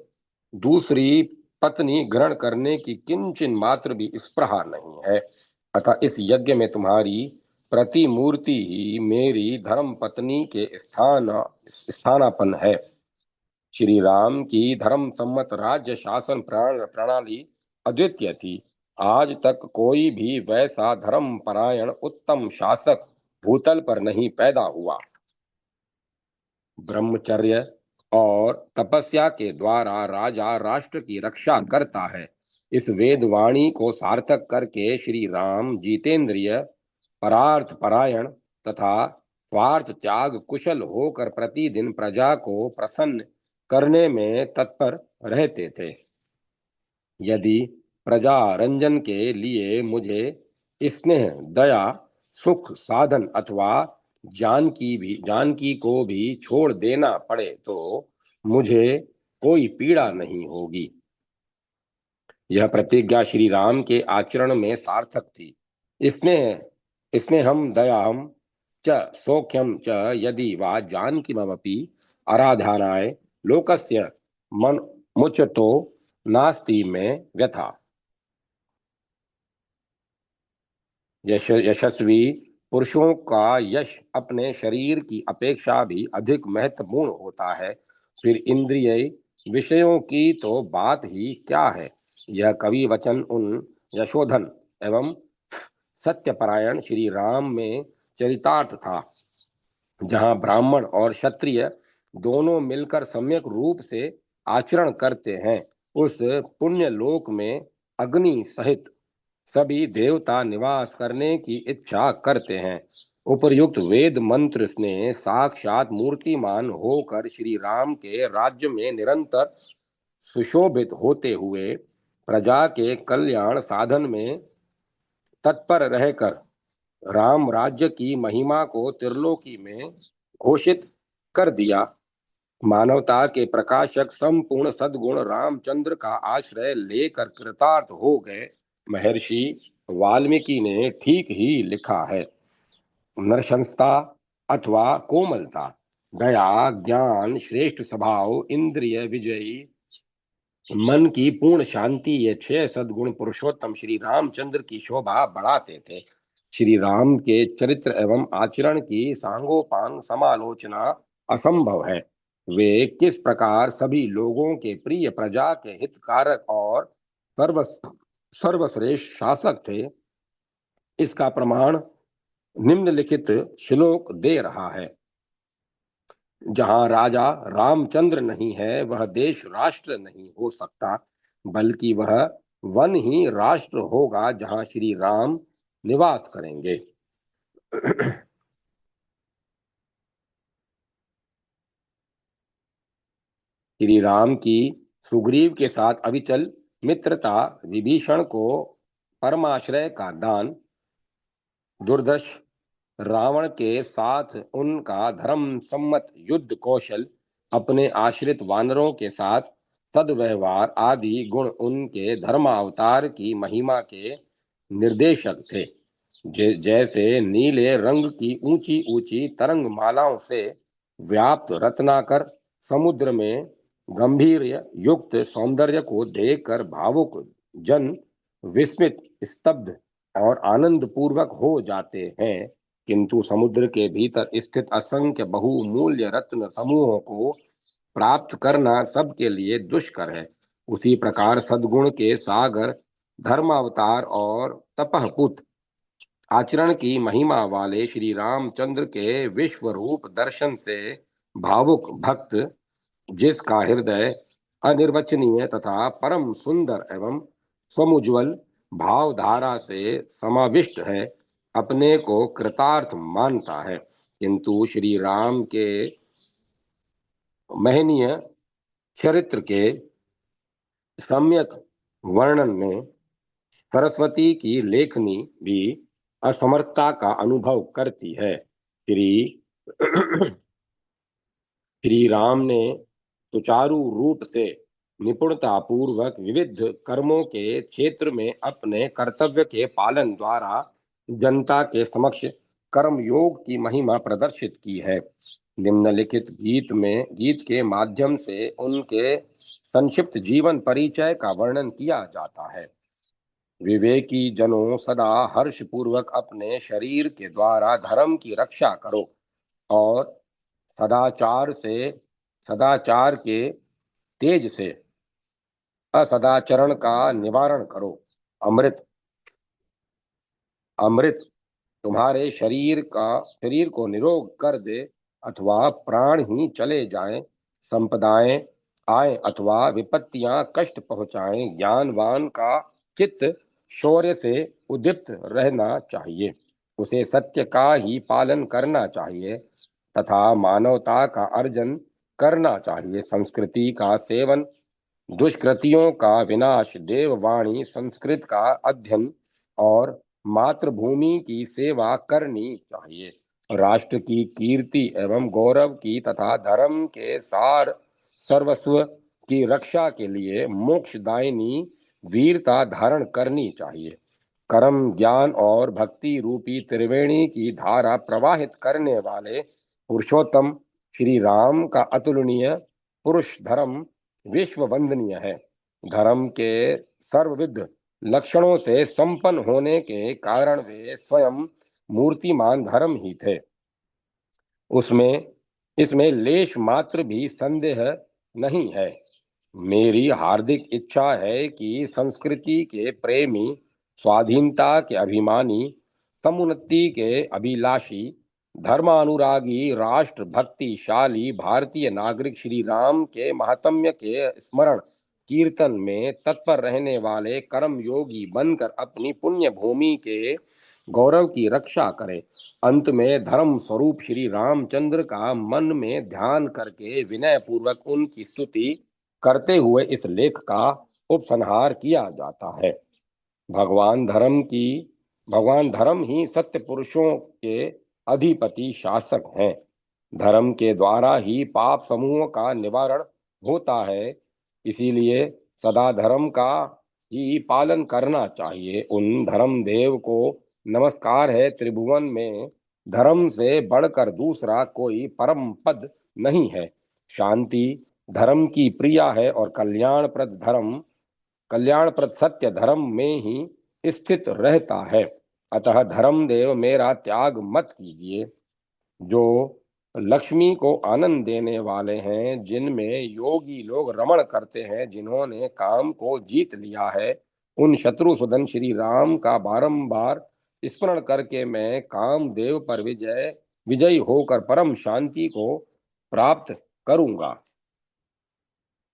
Speaker 1: दूसरी पत्नी ग्रहण करने की किंचन मात्र भी स्पृहा नहीं है। अतः इस यज्ञ में तुम्हारी प्रतिमूर्ति ही मेरी धर्म पत्नी के स्थानापन्न है। श्री राम की धर्म सम्मत राज्य शासन प्रणाली अद्वितीय थी। आज तक कोई भी वैसा धर्म परायण उत्तम शासक भूतल पर नहीं पैदा हुआ। ब्रह्मचर्य और तपस्या के द्वारा राजा राष्ट्र की रक्षा करता है। इस वेद वाणी को सार्थक करके श्री राम जितेंद्रिय, परार्थ परायण तथा स्वार्थ त्याग कुशल होकर प्रतिदिन प्रजा को प्रसन्न करने में तत्पर रहते थे। यदि प्रजा रंजन के लिए मुझे स्नेह, दया, सुख साधन अथवा जानकी को भी छोड़ देना पड़े तो मुझे कोई पीड़ा नहीं होगी। यह प्रतिज्ञा श्री राम के आचरण में सार्थक थी। इसने हम दयाम च सौख्यम च यदि वा जानकीमपि आराधनाय लोकस्य मन मुचतो नास्ति में व्यथा। यशस्वी पुरुषों का यश अपने शरीर की अपेक्षा भी अधिक महत्वपूर्ण होता है। फिर इंद्रिय विषयों की तो बात ही क्या है। यह कवि वचन उन यशोधन एवं सत्यपरायण श्री राम में चरितार्थ था, जहाँ ब्राह्मण और क्षत्रिय दोनों मिलकर सम्यक रूप से आचरण करते हैं। उस पुण्य लोक में अग्नि सहित सभी देवता निवास करने की इच्छा करते हैं। उपर्युक्त वेद मंत्र ने साक्षात मूर्तिमान होकर श्री राम के राज्य में निरंतर सुशोभित होते हुए प्रजा के कल्याण साधन में तत्पर रहकर राम राज्य की महिमा को त्रिलोकी में घोषित कर दिया। मानवता के प्रकाशक संपूर्ण सद्गुण रामचंद्र का आश्रय लेकर कृतार्थ हो गए। महर्षि वाल्मीकि ने ठीक ही लिखा है। नरशंसता अथवा कोमलता, दया, ज्ञान, श्रेष्ठ स्वभाव, इंद्रिय विजयी, मन की पूर्ण शांति, ये 6 सद्गुण पुरुषोत्तम श्री रामचंद्र की शोभा बढ़ाते थे। श्री राम के चरित्र एवं आचरण की सांगोपांग समालोचना असंभव है। वे किस प्रकार सभी लोगों के प्रिय, प्रजा के हितकारक और सर्वश्रेष्ठ शासक थे, इसका प्रमाण निम्नलिखित श्लोक दे रहा है। जहाँ राजा रामचंद्र नहीं है वह देश राष्ट्र नहीं हो सकता, बल्कि वह वन ही राष्ट्र होगा जहाँ श्री राम निवास करेंगे। श्री राम की सुग्रीव के साथ अविचल मित्रता, विभीषण को परमाश्रय का दान, दुर्धर्ष रावण के साथ उनका धर्म सम्मत युद्ध कौशल, अपने आश्रित वानरों के साथ सद्व्यवहार आदि गुण उनके धर्मावतार की महिमा के निर्देशक थे। जैसे नीले रंग की ऊंची ऊंची तरंग मालाओं से व्याप्त रत्नाकर समुद्र में गंभीर युक्त सौंदर्य को देखकर भावुक जन विस्मित, स्तब्ध और आनंद पूर्वक हो जाते हैं, किंतु समुद्र के भीतर स्थित असंख्य बहुमूल्य रत्न समूहों को प्राप्त करना सबके लिए दुष्कर है। उसी प्रकार सद्गुण के सागर, धर्मावतार और तपहपुत आचरण की महिमा वाले श्री रामचंद्र के विश्व रूप दर्शन से भावुक भक्त, जिसका हृदय अनिर्वचनीय तथा परम सुंदर एवं समुज्वल भावधारा से समाविष्ट है, अपने को कृतार्थ मानता है। किंतु श्री राम के महनीय चरित्र के सम्यक वर्णन में सरस्वती की लेखनी भी असमर्थता का अनुभव करती है। श्री श्री राम ने सुचारू रूप से निपुणता पूर्वक विविध कर्मों के क्षेत्र में अपने कर्तव्य के पालन द्वारा जनता के समक्ष कर्म योग की महिमा प्रदर्शित की है। निम्नलिखित गीत के माध्यम से उनके संक्षिप्त जीवन परिचय का वर्णन किया जाता है। विवेकी जनों, सदा हर्ष पूर्वक अपने शरीर के द्वारा धर्म की रक्षा करो और सदाचार के तेज से असदाचरण का निवारण करो। अमृत अमृत तुम्हारे शरीर को निरोग कर दे अथवा प्राण ही चले जाएं, संपदाएं आए अथवा विपत्तियां कष्ट पहुंचाएं, ज्ञानवान का चित्त शौर्य से उद्दीप्त रहना चाहिए। उसे सत्य का ही पालन करना चाहिए तथा मानवता का अर्जन करना चाहिए। संस्कृति का सेवन, दुष्कृतियों का विनाश, देववाणी संस्कृत का अध्ययन और मातृभूमि की सेवा करनी चाहिए। राष्ट्र की कीर्ति एवं गौरव की तथा धर्म के सार सर्वस्व की रक्षा के लिए मोक्षदायिनी वीरता धारण करनी चाहिए। कर्म, ज्ञान और भक्ति रूपी त्रिवेणी की धारा प्रवाहित करने वाले पुरुषोत्तम श्री राम का अतुलनीय पुरुष धर्म विश्व वंदनीय है। धर्म के सर्वविध लक्षणों से संपन्न होने के कारण वे स्वयं मूर्तिमान धर्म ही थे। उसमें इसमें लेश मात्र भी संदेह नहीं है। मेरी हार्दिक इच्छा है कि संस्कृति के प्रेमी, स्वाधीनता के अभिमानी, समुन्नति के अभिलाषी, धर्मानुरागी, राष्ट्र भक्तिशाली भारतीय नागरिक श्री राम के महात्म्य के स्मरण कीर्तन में तत्पर रहने वाले कर्म योगी बनकर अपनी पुण्य भूमि के गौरव की रक्षा करें। अंत में धर्म स्वरूप श्री रामचंद्र का मन में ध्यान करके विनय पूर्वक उनकी स्तुति करते हुए इस लेख का उपसंहार किया जाता है। भगवान धर्म ही सत्य पुरुषों के अधिपति शासक हैं। धर्म के द्वारा ही पाप समूहों का निवारण होता है, इसीलिए सदा धर्म का ही पालन करना चाहिए। उन धर्म देव को नमस्कार है। त्रिभुवन में धर्म से बढ़कर दूसरा कोई परम पद नहीं है। शांति धर्म की प्रिया है और कल्याणप्रद सत्य धर्म में ही स्थित रहता है। अतः धर्मदेव मेरा त्याग मत कीजिए। जो लक्ष्मी को आनंद देने वाले हैं, जिनमें योगी लोग रमण करते हैं, जिन्होंने काम को जीत लिया है, उन शत्रुसूदन श्री राम का बारंबार स्मरण करके मैं कामदेव पर विजयी होकर परम शांति को प्राप्त करूंगा।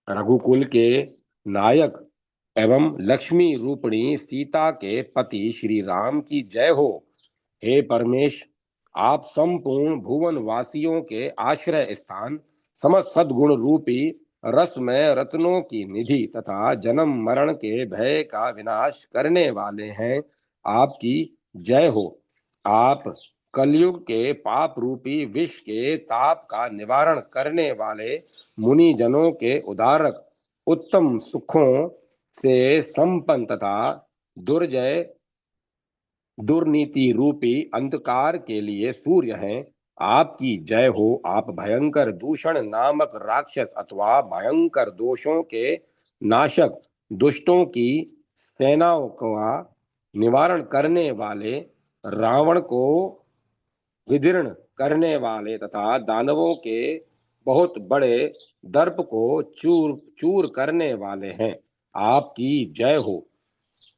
Speaker 1: रघुकुल के नायक एवं लक्ष्मी रूपणी सीता के पति श्री राम की जय हो। हे परमेश, आप संपूर्ण भुवन वासियों के आश्रय स्थान, समस्त सद्गुण रूपी रस में रत्नों की निधि तथा जन्म मरण के भय का विनाश करने वाले हैं, आपकी जय हो। आप कलयुग के पाप रूपी विष के ताप का निवारण करने वाले, मुनि जनों के उदारक, उत्तम सुखों से संपन्न तथा दुर्जय दुर्नीति रूपी अंधकार के लिए सूर्य हैं, आपकी जय हो। आप भयंकर दूषण नामक राक्षस अथवा भयंकर दोषों के नाशक, दुष्टों की सेनाओं का निवारण करने वाले, रावण को विदीर्ण करने वाले तथा दानवों के बहुत बड़े दर्प को चूर चूर करने वाले हैं, आपकी जय हो।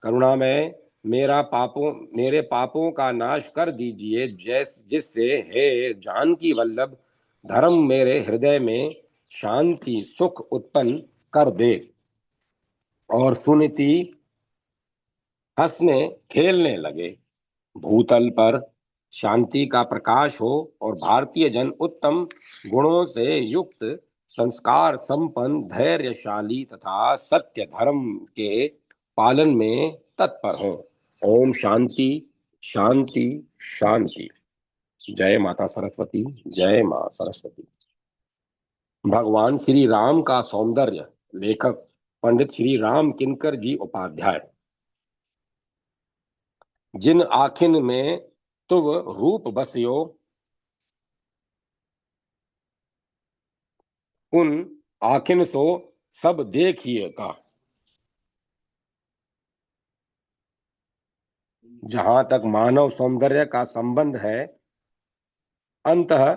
Speaker 1: करुणा में मेरे पापों का नाश कर दीजिए, जिससे हे जानकी वल्लभ धर्म मेरे हृदय में शांति सुख उत्पन्न कर दे और सुनीति हंसने खेलने लगे। भूतल पर शांति का प्रकाश हो और भारतीय जन उत्तम गुणों से युक्त, संस्कार संपन्न, धैर्यशाली तथा सत्य धर्म के पालन में तत्पर हो। ओम शांति शांति शांति। जय माता सरस्वती, जय मां सरस्वती। भगवान श्री राम का सौंदर्य। लेखक पंडित श्री राम किंकर जी उपाध्याय। जिन आखिन में तुव रूप बसियो, उन आखिन सो सब देखिए का। जहां तक मानव सौंदर्य का संबंध है, अंतः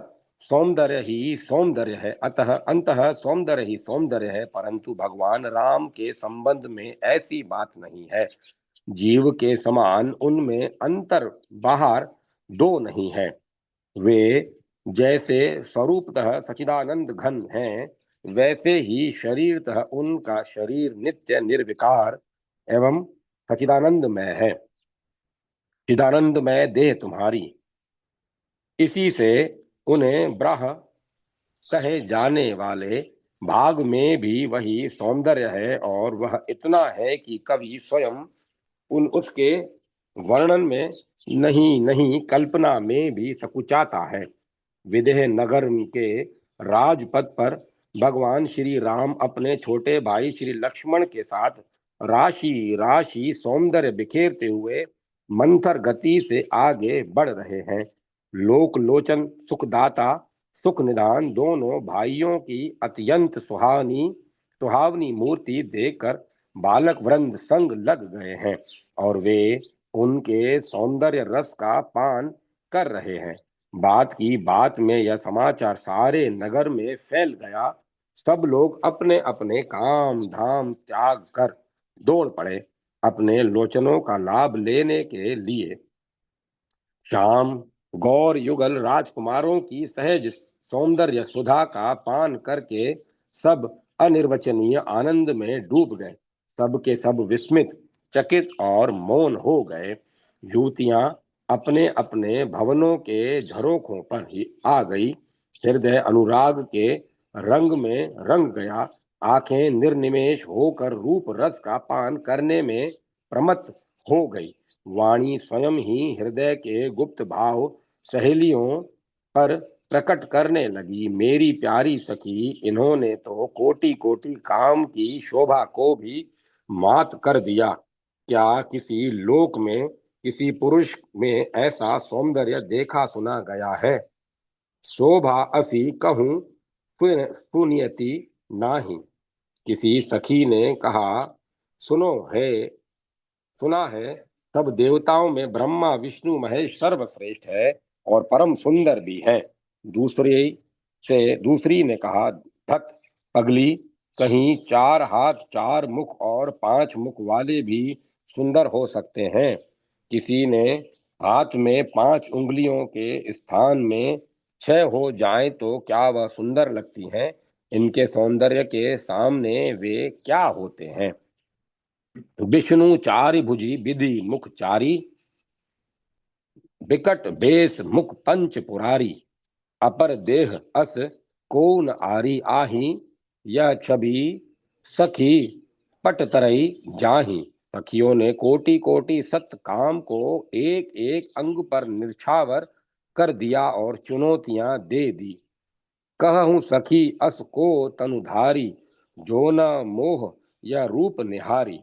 Speaker 1: सौंदर्य ही सौंदर्य है, अतः अंतः सौंदर्य ही सौंदर्य है, परंतु भगवान राम के संबंध में ऐसी बात नहीं है। जीव के समान उनमें अंतर बाहर दो नहीं है। वे जैसे स्वरूपतः सचिदानंद घन हैं, वैसे ही शरीरतः उनका शरीर नित्य निर्विकार एवं सचिदानंदमय है। चिदानंदमय देह तुम्हारी, इसी से उन्हें ब्रह्म कहे जाने वाले भाग में भी वही सौंदर्य है, और वह इतना है कि कवि स्वयं उन उसके वर्णन में नहीं नहीं कल्पना में भी सकुचाता है। विदेह नगर के राजपथ पर भगवान श्री राम अपने छोटे भाई श्री लक्ष्मण के साथ राशि राशि सौंदर्य बिखेरते हुए मंथर गति से आगे बढ़ रहे हैं। लोक लोचन सुखदाता सुख निदान दोनों भाइयों की अत्यंत सुहावनी मूर्ति देखकर बालक वृंद संग लग गए हैं, और वे उनके सौंदर्य रस का पान कर रहे हैं। बात की बात में यह समाचार सारे नगर में फैल गया। सब लोग अपने अपने काम धाम त्याग कर दौड़ पड़े अपने लोचनों का लाभ लेने के लिए। श्याम गौर युगल राजकुमारों की सहज सौंदर्य सुधा का पान करके सब अनिर्वचनीय आनंद में डूब गए। सब के सब विस्मित, चकित और मौन हो गए। युवतियां अपने अपने भवनों के झरोखों पर ही आ गई। हृदय अनुराग के रंग में रंग गया। आंखें निर्निमेष होकर रूप रस का पान करने में प्रमत्त हो गई। वाणी स्वयं ही हृदय के गुप्त भाव सहेलियों पर प्रकट करने लगी। मेरी प्यारी सखी, इन्होंने तो कोटि कोटि काम की शोभा को भी मात कर दिया। क्या किसी लोक में किसी पुरुष में ऐसा सौंदर्य देखा सुना गया है? शोभा असी कहूं सुनियति नाही। किसी सखी ने कहा, सुनो है सुना है सब देवताओं में ब्रह्मा विष्णु महेश सर्वश्रेष्ठ है और परम सुंदर भी है। दूसरी ने कहा, धत पगली, कहीं चार हाथ चार मुख और पांच मुख वाले भी सुंदर हो सकते हैं। किसी ने हाथ में पांच उंगलियों के स्थान में छह हो जाएं तो क्या वह सुंदर लगती हैं? इनके सौंदर्य के सामने वे क्या होते हैं? विष्णु चारि भुजी विधि मुख चारी, विकट बेस मुख पंच पुरारी, अपर देह अस को न आरी आही, यह छवि सखी पटतरई जाही। सखियों ने कोटि कोटि सत काम को एक एक अंग पर निछावर कर दिया और चुनौतियां दे दी। कहूँ सखी अस को तनुधारी, जो न मोह यह रूप निहारी।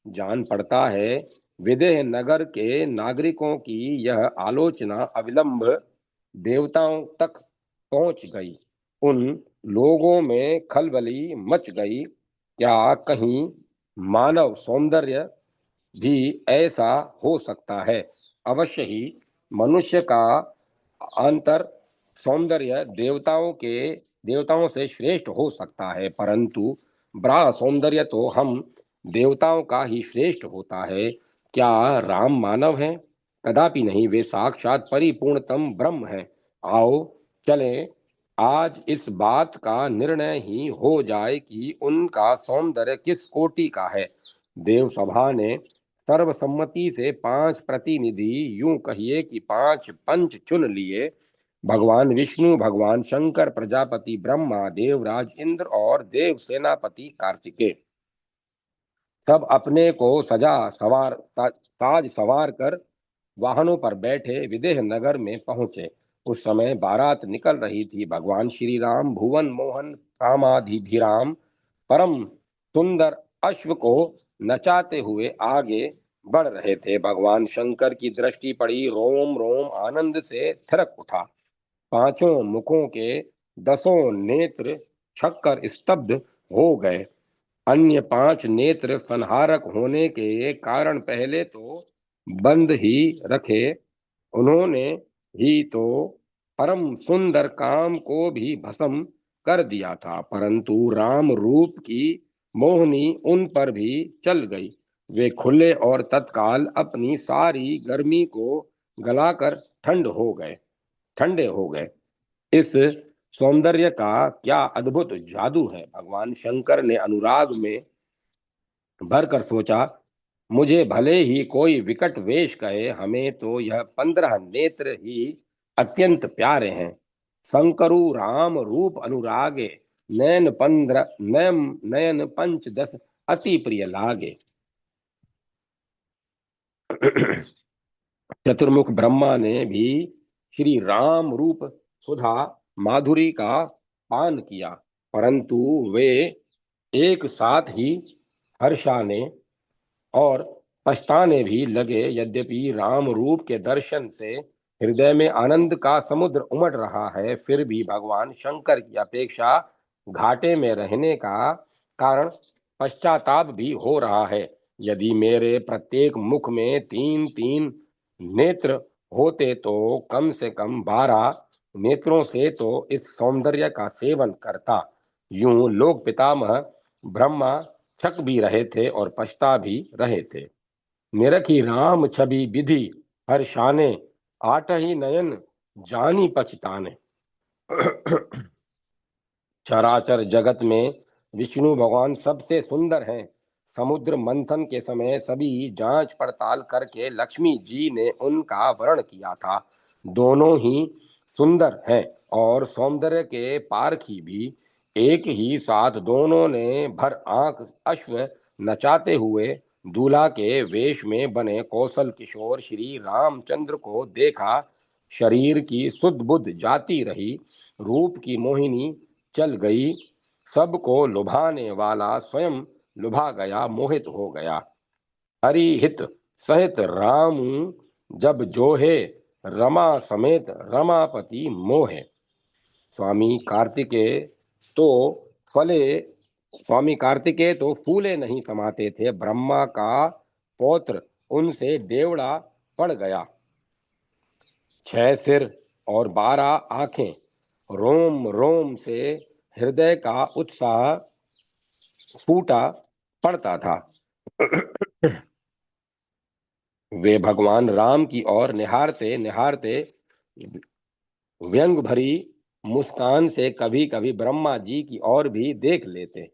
Speaker 1: जान पड़ता है विदेह नगर के नागरिकों की यह आलोचना अविलंब देवताओं तक पहुंच गई। उन लोगों में खलबली मच गई। क्या कहीं मानव सौंदर्य भी ऐसा हो सकता है? अवश्य ही मनुष्य का अंतर सौंदर्य देवताओं से श्रेष्ठ हो सकता है, परंतु ब्राह सौंदर्य तो हम देवताओं का ही श्रेष्ठ होता है। क्या राम मानव है? कदापि नहीं, वे साक्षात परिपूर्णतम ब्रह्म है। आओ चले आज इस बात का निर्णय ही हो जाए कि उनका सौंदर्य किस कोटि का है। देव सभा ने सर्वसम्मति से 5 प्रतिनिधि, यूं कहिए कि 5 पंच चुन लिए। भगवान विष्णु, भगवान शंकर, प्रजापति ब्रह्मा, देवराज इंद्र और देव सेनापति कार्तिकेय सब अपने को साज सवार कर वाहनों पर बैठे विदेह नगर में पहुंचे। उस समय बारात निकल रही थी। भगवान श्री राम भुवन मोहन कामाधिभिराम परम सुंदर अश्व को नचाते हुए आगे बढ़ रहे थे। भगवान शंकर की दृष्टि पड़ी, रोम रोम आनंद से थिरक उठा। पांचों मुखों के 10 नेत्र छक्कर स्तब्ध हो गए। अन्य 5 नेत्र संहारक होने के कारण पहले तो बंद ही रखे। उन्होंने ही तो परम सुंदर काम को भी भस्म कर दिया था, परंतु राम रूप की मोहनी उन पर भी चल गई। वे खुले और तत्काल अपनी सारी गर्मी को गलाकर ठंडे हो गए। इस सौंदर्य का क्या अद्भुत जादू है। भगवान शंकर ने अनुराग में भरकर सोचा, मुझे भले ही कोई विकट वेश कहे, हमें तो यह 15 नेत्र ही अत्यंत प्यारे हैं। शंकरु राम रूप अनुरागे, नयन पंच दस अति प्रिय लागे। चतुर्मुख ब्रह्मा ने भी श्री राम रूप सुधा माधुरी का पान किया, परंतु वे एक साथ ही हर्षाने और पछताने भी लगे। यद्यपि राम रूप के दर्शन से हृदय में आनंद का समुद्र उमड़ रहा है, फिर भी भगवान शंकर की अपेक्षा घाटे में रहने का कारण पश्चाताप भी हो रहा है। यदि मेरे प्रत्येक मुख में 3-3 नेत्र होते तो कम से कम 12 नेत्रों से तो इस सौंदर्य का सेवन करता। यूं लोक पितामह ब्रह्मा थक भी रहे थे और पछता भी रहे थे। निरखी राम छवि विधि हर शाने, 8 ही नयन जानी पछताने। चराचर जगत में विष्णु भगवान सबसे सुंदर हैं। समुद्र मंथन के समय सभी जांच पड़ताल करके लक्ष्मी जी ने उनका वर्ण किया था। दोनों ही सुंदर हैं और सौंदर्य के पारखी भी। एक ही साथ दोनों ने भर आंख अश्व नचाते हुए दूल्हा के वेश में बने कौशल किशोर श्री रामचंद्र को देखा। शरीर की सुध बुध जाती रही, रूप की मोहिनी चल गई। सबको लुभाने वाला स्वयं लुभा गया, मोहित हो गया। हरि हित सहित राम जब जोहे, रमा समेत रमापति मोहे। स्वामी कार्तिकेय तो फले स्वामी कार्तिकेय तो फूले नहीं समाते थे। ब्रह्मा का पौत्र उनसे डेवड़ा पड़ गया। 6 सिर और 12 आंखें, रोम रोम से हृदय का उत्साह फूटा पड़ता था। वे भगवान राम की ओर निहारते निहारते व्यंग भरी मुस्कान से कभी कभी ब्रह्मा जी की ओर भी देख लेते।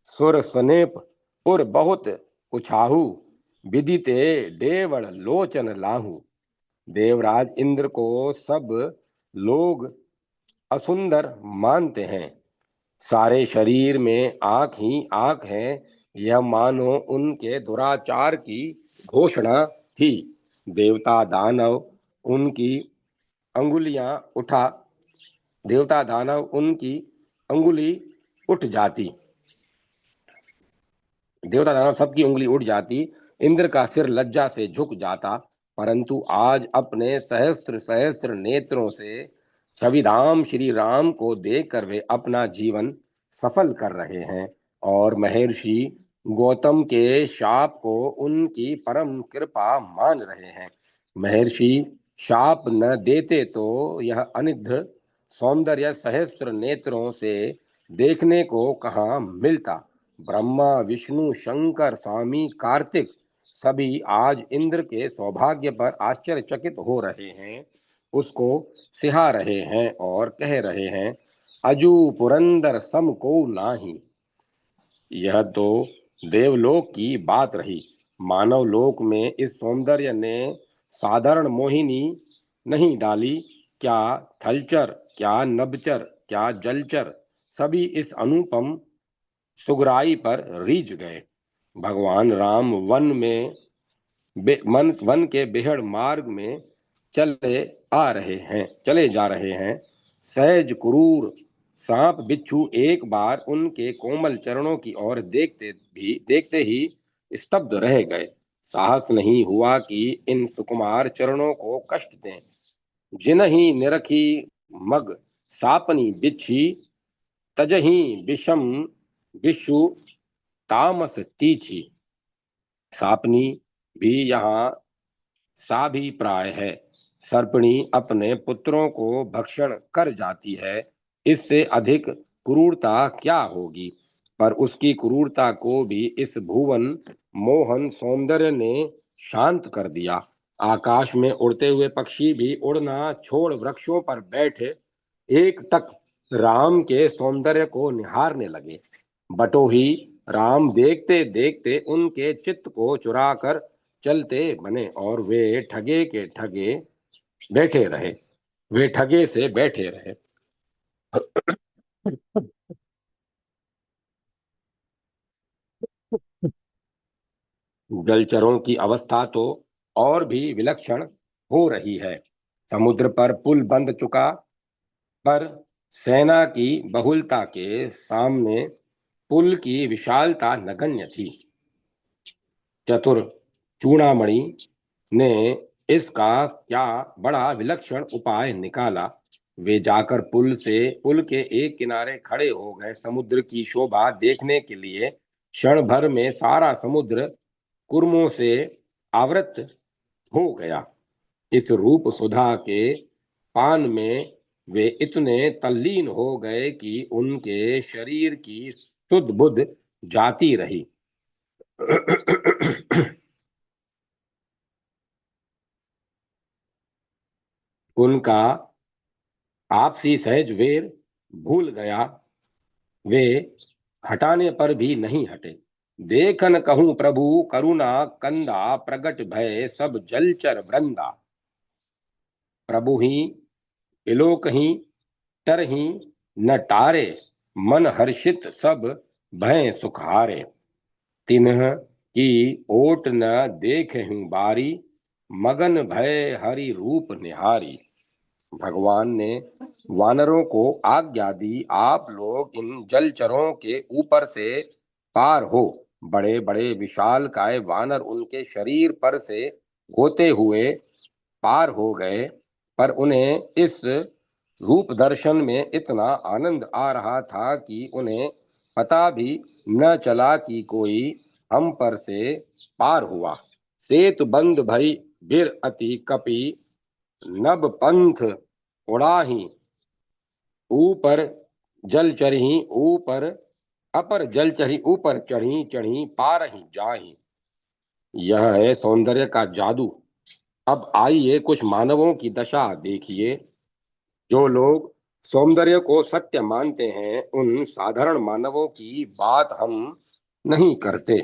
Speaker 1: सुर सनेप उर बहुत कुछाहू, विदिते डेवड़ लोचन लाहू। देवराज इंद्र को सब लोग असुंदर मानते हैं, सारे शरीर में आंख ही आंख है, यह मानो उनके दुराचार की घोषणा थी। देवता दानव उनकी अंगुलियां उठा देवता दानव उनकी अंगुली उठ जाती देवता दानव सबकी उंगली उठ जाती, इंद्र का सिर लज्जा से झुक जाता। परंतु आज अपने सहस्त्र सहस्त्र नेत्रों से छविधाम श्री राम को देखकर वे अपना जीवन सफल कर रहे हैं और महर्षि गौतम के शाप को उनकी परम कृपा मान रहे हैं। महर्षि शाप न देते तो यह अनिद्र सौंदर्य सहस्त्र नेत्रों से देखने को कहाँ मिलता। ब्रह्मा विष्णु शंकर स्वामी कार्तिक सभी आज इंद्र के सौभाग्य पर आश्चर्यचकित हो रहे हैं, उसको सिहा रहे हैं और कह रहे हैं, अजू पुरंदर सम को नाही। यह तो देवलोक की बात रही। मानव लोक में इस सौंदर्य ने साधारण मोहिनी नहीं डाली। क्या थलचर, क्या नभचर, क्या जलचर, सभी इस अनुपम सुगराई पर रीझ गए। भगवान राम वन के बेहड़ मार्ग में चले जा रहे हैं। सहज क्रूर सांप बिच्छू एक बार उनके कोमल चरणों की ओर देखते ही स्तब्ध रह गए। साहस नहीं हुआ कि इन सुकुमार चरणों को कष्ट दें। जिनहि निरखी मग सापनी बिच्छी, तजहि विषम विषु तामस तीछी। सापनी भी यहाँ सा भी प्राय है। सर्पिणी अपने पुत्रों को भक्षण कर जाती है, इससे अधिक क्रूरता क्या होगी। पर उसकी क्रूरता को भी इस भुवन मोहन सौंदर्य ने शांत कर दिया। आकाश में उड़ते हुए पक्षी भी उड़ना छोड़ वृक्षों पर बैठे एक टक राम के सौंदर्य को निहारने लगे। बटोही राम देखते देखते उनके चित्त को चुराकर चलते बने और वे ठगे से बैठे रहे। जलचरों की अवस्था तो और भी विलक्षण हो रही है। समुद्र पर पुल बंध चुका, पर सेना की बहुलता के सामने पुल की विशालता नगण्य थी। चतुर चूड़ामणि ने इसका क्या बड़ा विलक्षण उपाय निकाला। वे जाकर पुल के एक किनारे खड़े हो गए। समुद्र की शोभा देखने के लिए क्षण भर में सारा समुद्र कुर्मों से आवृत हो गया। इस रूप सुधा के पान में वे इतने तल्लीन हो गए कि उनके शरीर की सुध बुध जाती रही। उनका आपसी सहज वेर भूल गया, वे हटाने पर भी नहीं हटे। देखन कहूं प्रभु करुणा कंदा, प्रगट भय सब जलचर वृंदा। प्रभु ही इलोक ही तरही न टारे, मन हर्षित सब भय सुखारे। तिन्ह की ओट न देखहु बारी, मगन भय हरि रूप निहारी। भगवान ने वानरों को आज्ञा दी, आप लोग इन जलचरों के ऊपर से पार हो। बड़े बड़े विशाल काय वानर उनके शरीर पर से होते हुए पार हो गए, पर उन्हें इस रूप दर्शन में इतना आनंद आ रहा था कि उन्हें पता भी न चला कि कोई हम पर से पार हुआ। सेतु बंद भई बिर अति कपि, नभ पंथ उड़ाही ऊपर जल चढ़ी ऊपर, अपर जल चढ़ी ऊपर चढ़ी चढ़ी पारही जाही। यह है सौंदर्य का जादू। अब आइए कुछ मानवों की दशा देखिए। जो लोग सौंदर्य को सत्य मानते हैं, उन साधारण मानवों की बात हम नहीं करते।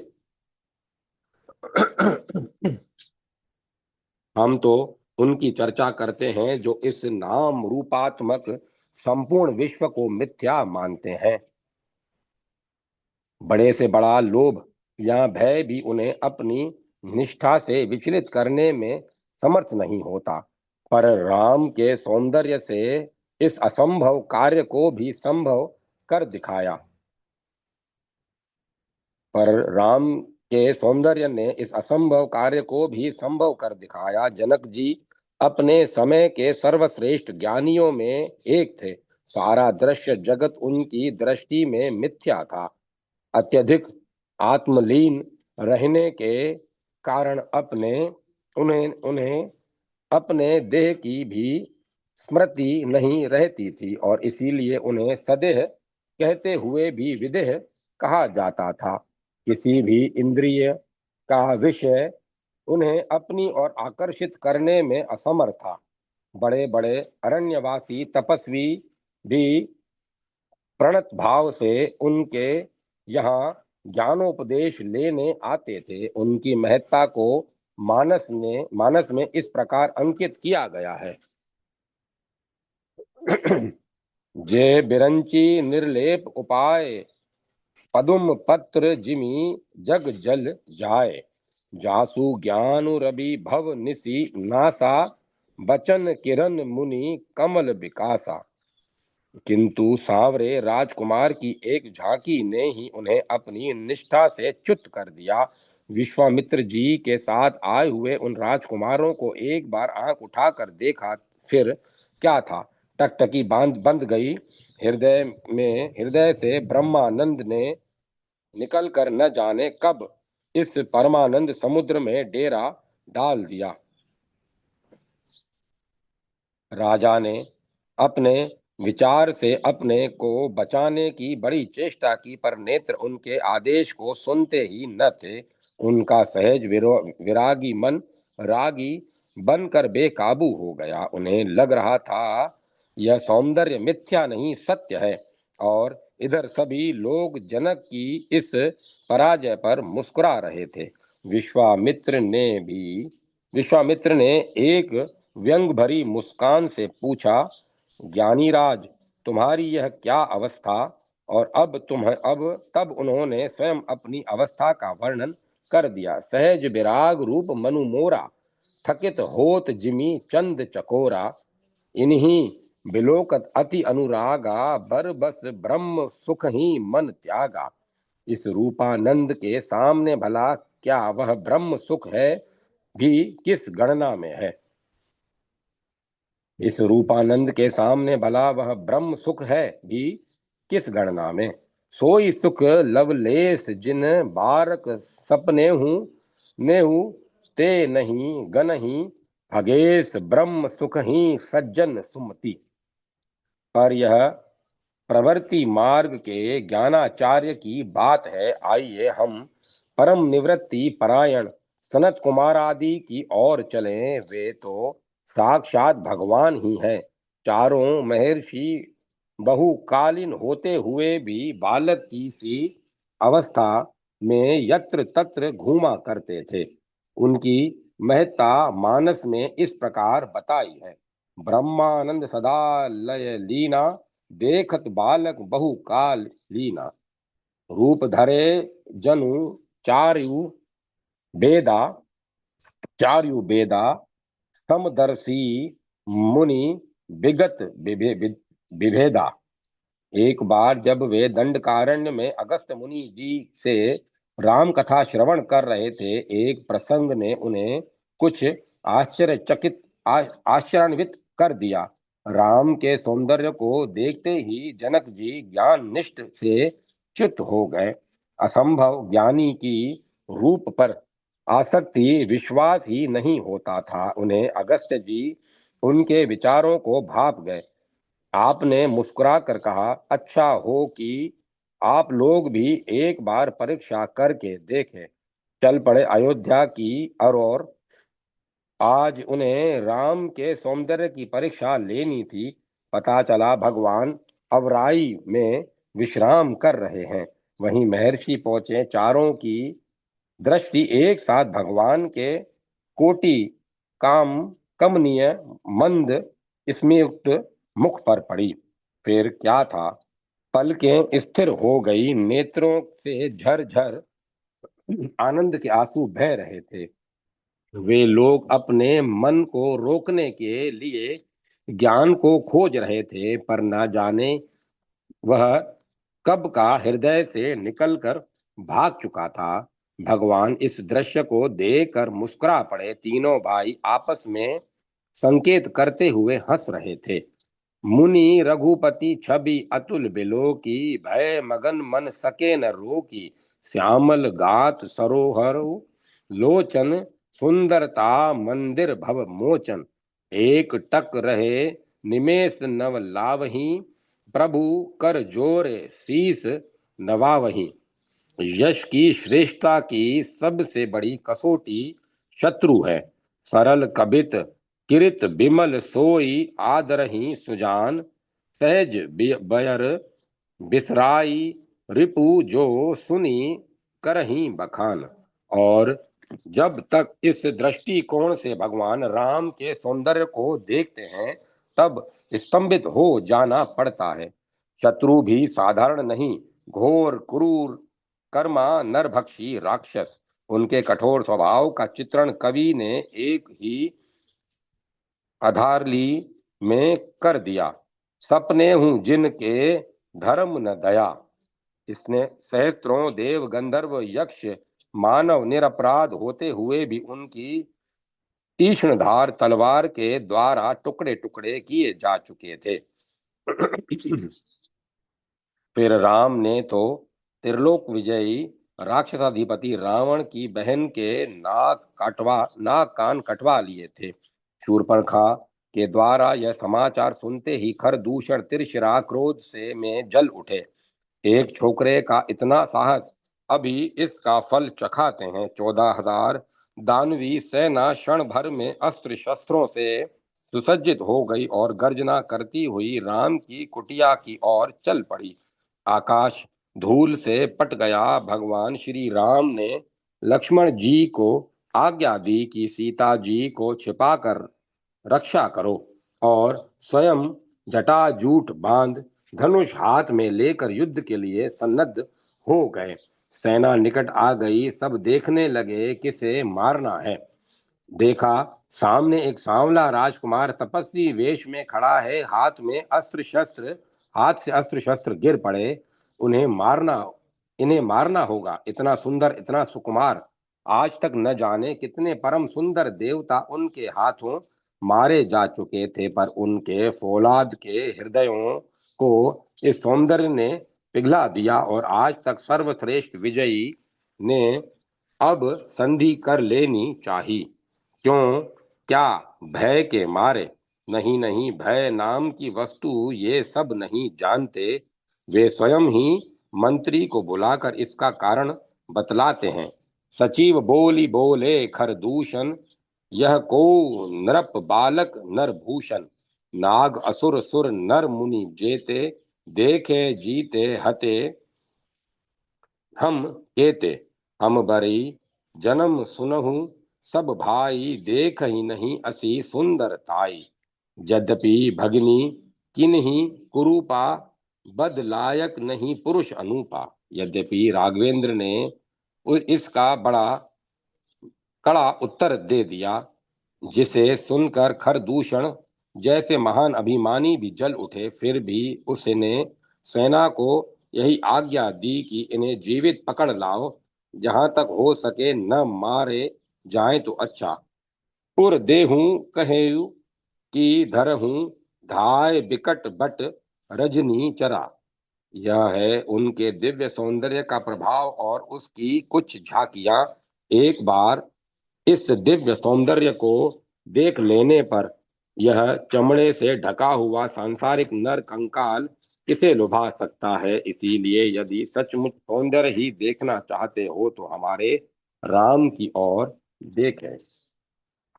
Speaker 1: हम तो उनकी चर्चा करते हैं जो इस नाम रूपात्मक संपूर्ण विश्व को मिथ्या मानते हैं। बड़े से बड़ा लोभ या भय भी उन्हें अपनी निष्ठा से विचलित करने में समर्थ नहीं होता। पर राम के सौंदर्य से इस असंभव कार्य को भी संभव कर दिखाया। पर राम के सौंदर्य ने इस असंभव कार्य को भी संभव कर दिखाया। जनक जी अपने समय के सर्वश्रेष्ठ ज्ञानियों में एक थे। सारा दृश्य जगत उनकी दृष्टि में मिथ्या था। अत्यधिक आत्मलीन रहने के कारण उन्हें उन्हें अपने देह की भी स्मृति नहीं रहती थी और इसीलिए उन्हें सदेह कहते हुए भी विदेह कहा जाता था। किसी भी इंद्रिय का विषय उन्हें अपनी ओर आकर्षित करने में असमर्थ था। बड़े बड़े अरण्यवासी तपस्वी भी प्रणत भाव से उनके यहाँ ज्ञानोपदेश लेने आते थे। उनकी महत्ता को मानस में इस प्रकार अंकित किया गया है। जे बिरंची निर्लेप उपाय पदुम पत्र जिमी जग जल जाए। जासु ज्ञान रवि भव निसी नासा बचन किरण मुनि कमल विकासा। किंतु सांवरे राजकुमार की एक झांकी ने ही उन्हें अपनी निष्ठा से च्युत कर दिया। विश्वामित्र जी के साथ आए हुए उन राजकुमारों को एक बार आंख उठाकर देखा, फिर क्या था, टकटकी बांध बंद गई। हृदय से ब्रह्मानंद ने निकलकर न जाने कब इस परमानंद समुद्र में डेरा डाल दिया। राजा ने अपने विचार से अपने को बचाने की बड़ी चेष्टा की, पर नेत्र उनके आदेश को सुनते ही न थे। उनका सहज विरागी मन रागी बनकर बेकाबू हो गया। उन्हें लग रहा था यह सौंदर्य मिथ्या नहीं सत्य है। और इधर सभी लोग जनक की इस पराजय पर मुस्कुरा रहे थे। विश्वामित्र ने एक व्यंग भरी मुस्कान से पूछा, ज्ञानीराज, तुम्हारी यह क्या अवस्था। और अब तब उन्होंने स्वयं अपनी अवस्था का वर्णन कर दिया। सहज विराग रूप मनु मोरा, थकित होत जिमी चंद चकोरा। इन्हीं बिलोकत अति अनुरागा, बर बस ब्रह्म सुख ही मन त्यागा। इस रूपानंद के सामने भला क्या वह ब्रह्म सुख है भी किस गणना में है। इस रूपानंद के सामने भला वह ब्रह्म सुख है भी किस गणना में। सोई सुख लवलेस जिन बारक सपने हूँ नेहू ते नहीं गनही भगेश ब्रह्म सुख ही सज्जन सुमति। पर यह प्रवृत्ति मार्ग के ज्ञानाचार्य की बात है। आइए हम परम निवृत्ति परायण सनत कुमार आदि की ओर चलें। वे तो साक्षात भगवान ही हैं। चारों महर्षि बहुकालीन होते हुए भी बालक की सी अवस्था में यत्र तत्र घूमा करते थे। उनकी महत्ता मानस में इस प्रकार बताई है। ब्रह्मानंद सदा लय लीना, देखत बालक बहु काल लीना। रूप धरे जनु चारु बेदा चारु बेदा, समदर्शी मुनि विगत विभेदा। एक बार जब वे दंडकारण्य में अगस्त मुनि जी से राम कथा श्रवण कर रहे थे, एक प्रसंग ने उन्हें कुछ आश्चर्यान्वित कर दिया। राम के सौंदर्य को देखते ही जनक जी ज्ञान निष्ठ से च्युत हो गए। असंभव ज्ञानी की रूप पर आसक्ति विश्वास ही नहीं होता था। उन्हें अगस्त जी उनके विचारों को भाप गए। आपने मुस्कुरा कर कहा, अच्छा हो कि आप लोग भी एक बार परीक्षा करके देखें। चल पड़े अयोध्या की और आज उन्हें राम के सौंदर्य की परीक्षा लेनी थी। पता चला भगवान अवराई में विश्राम कर रहे हैं। वहीं महर्षि पहुंचे। चारों की दृष्टि एक साथ भगवान के कोटि काम कमनीय मंद स्मित मुख पर पड़ी। फिर क्या था, पलकें स्थिर हो गई, नेत्रों से झरझर आनंद के आंसू बह रहे थे। वे लोग अपने मन को रोकने के लिए ज्ञान को खोज रहे थे, पर ना जाने वह कब का हृदय से निकलकर भाग चुका था। भगवान इस दृश्य को देखकर मुस्कुरा पड़े। तीनों भाई आपस में संकेत करते हुए हंस रहे थे। मुनि रघुपति छवि अतुल बिलो की, भय मगन मन सके न रोकी। श्यामल गात सरोहर लोचन, सुंदरता मंदिर भव मोचन। एक टक रहे निमेष नव लावही, प्रभु कर जोर शीस नवावही। यश की श्रेष्ठता की सबसे बड़ी कसौटी शत्रु है। सरल कबित किरित बिमल सोई, आदरही सुजान सहज बयर बिसराई। रिपु जो सुनी करही बखान। और जब तक इस दृष्टिकोण से भगवान राम के सौंदर्य को देखते हैं, तब स्तंभित हो जाना पड़ता है। शत्रु भी साधारण नहीं, घोर क्रूर कर्मा नरभक्षी राक्षस। उनके कठोर स्वभाव का चित्रण कवि ने एक ही अधारली में कर दिया। सपने हूं जिनके धर्म न दया। इसने सहस्त्रों देव गंधर्व यक्ष मानव निरपराध होते हुए भी उनकी तीक्ष्ण धार तलवार के द्वारा टुकड़े टुकड़े किए जा चुके थे। फिर राम ने तो त्रिलोक विजयी राक्षसाधिपति रावण की बहन के नाक कान कटवा लिए थे। शूर्पणखा के द्वारा यह समाचार सुनते ही खरदूषण तिरछिरा क्रोध से में जल उठे। एक छोकरे का इतना साहस, अभी इसका फल चखाते हैं। 14,000 दानवी सेना क्षण भर में अस्त्र शस्त्रों से सुसज्जित हो गई और गर्जना करती हुई राम की कुटिया की ओर चल पड़ी। आकाश धूल से पट गया। भगवान श्री राम ने लक्ष्मण जी को आज्ञा दी कि सीता जी को छिपाकर रक्षा करो, और स्वयं जटाजूट बांध धनुष हाथ में लेकर युद्ध के लिए सन्नद्ध हो गए। सेना निकट आ गई। सब देखने लगे किसे मारना है। देखा, सामने एक सांवला राजकुमार तपस्वी वेश में खड़ा है। हाथ से अस्त्र शस्त्र गिर पड़े। उन्हें मारना इन्हें मारना होगा। इतना सुंदर, इतना सुकुमार, आज तक न जाने कितने परम सुंदर देवता उनके हाथों मारे जा चुके थे, पर उनके फौलाद के हृदयों को इस सौंदर्य ने पिघला दिया। और आज तक सर्वश्रेष्ठ विजयी ने अब संधि कर लेनी चाहिए। क्यों? क्या भय के मारे? नहीं नहीं, भय नाम की वस्तु ये सब नहीं जानते। वे स्वयं ही मंत्री को बुलाकर इसका कारण बतलाते हैं। सचिव बोली बोले खरदूषण, यह को नृप बालक नरभूषण। नाग असुर सुर नर मुनि जेते, देखे जीते हते हम केते। हम बरी जन्म सुनहु सब भाई, देख ही नहीं असी सुंदर ताई। यद्यपि भगिनी किन्हीं कुरूपा, बद लायक नहीं पुरुष अनूपा। यद्यपि राघवेंद्र ने इसका बड़ा कड़ा उत्तर दे दिया, जिसे सुनकर खरदूषण जैसे महान अभिमानी भी जल उठे। फिर भी उसने सेना को यही आज्ञा दी कि इन्हें जीवित पकड़ लाओ, जहां तक हो सके न मारे जाए तो अच्छा। पुर देहूं कहेऊ कि धरहूं, धाय बिकट बट रजनी चरा। यह है उनके दिव्य सौंदर्य का प्रभाव और उसकी कुछ झांकियां। एक बार इस दिव्य सौंदर्य को देख लेने पर यह चमड़े से ढका हुआ सांसारिक नर कंकाल किसे लुभा सकता है। इसीलिए यदि सचमुच सौंदर्य ही देखना चाहते हो तो हमारे राम की ओर देखें।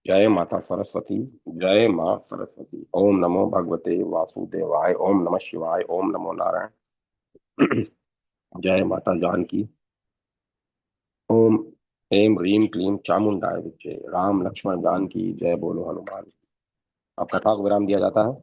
Speaker 1: जय माता सरस्वती। जय मां सरस्वती। ओम नमो भगवते वासुदेवाय। ओम नमः शिवाय। ओम नमो नारायण। जय माता जानकी। ओम ऐं ह्रीं क्लीं चामुंडाय विद्महे, राम लक्ष्मण जानकी जय। बोलो हनुमान। अब कथा को विराम दिया जाता है।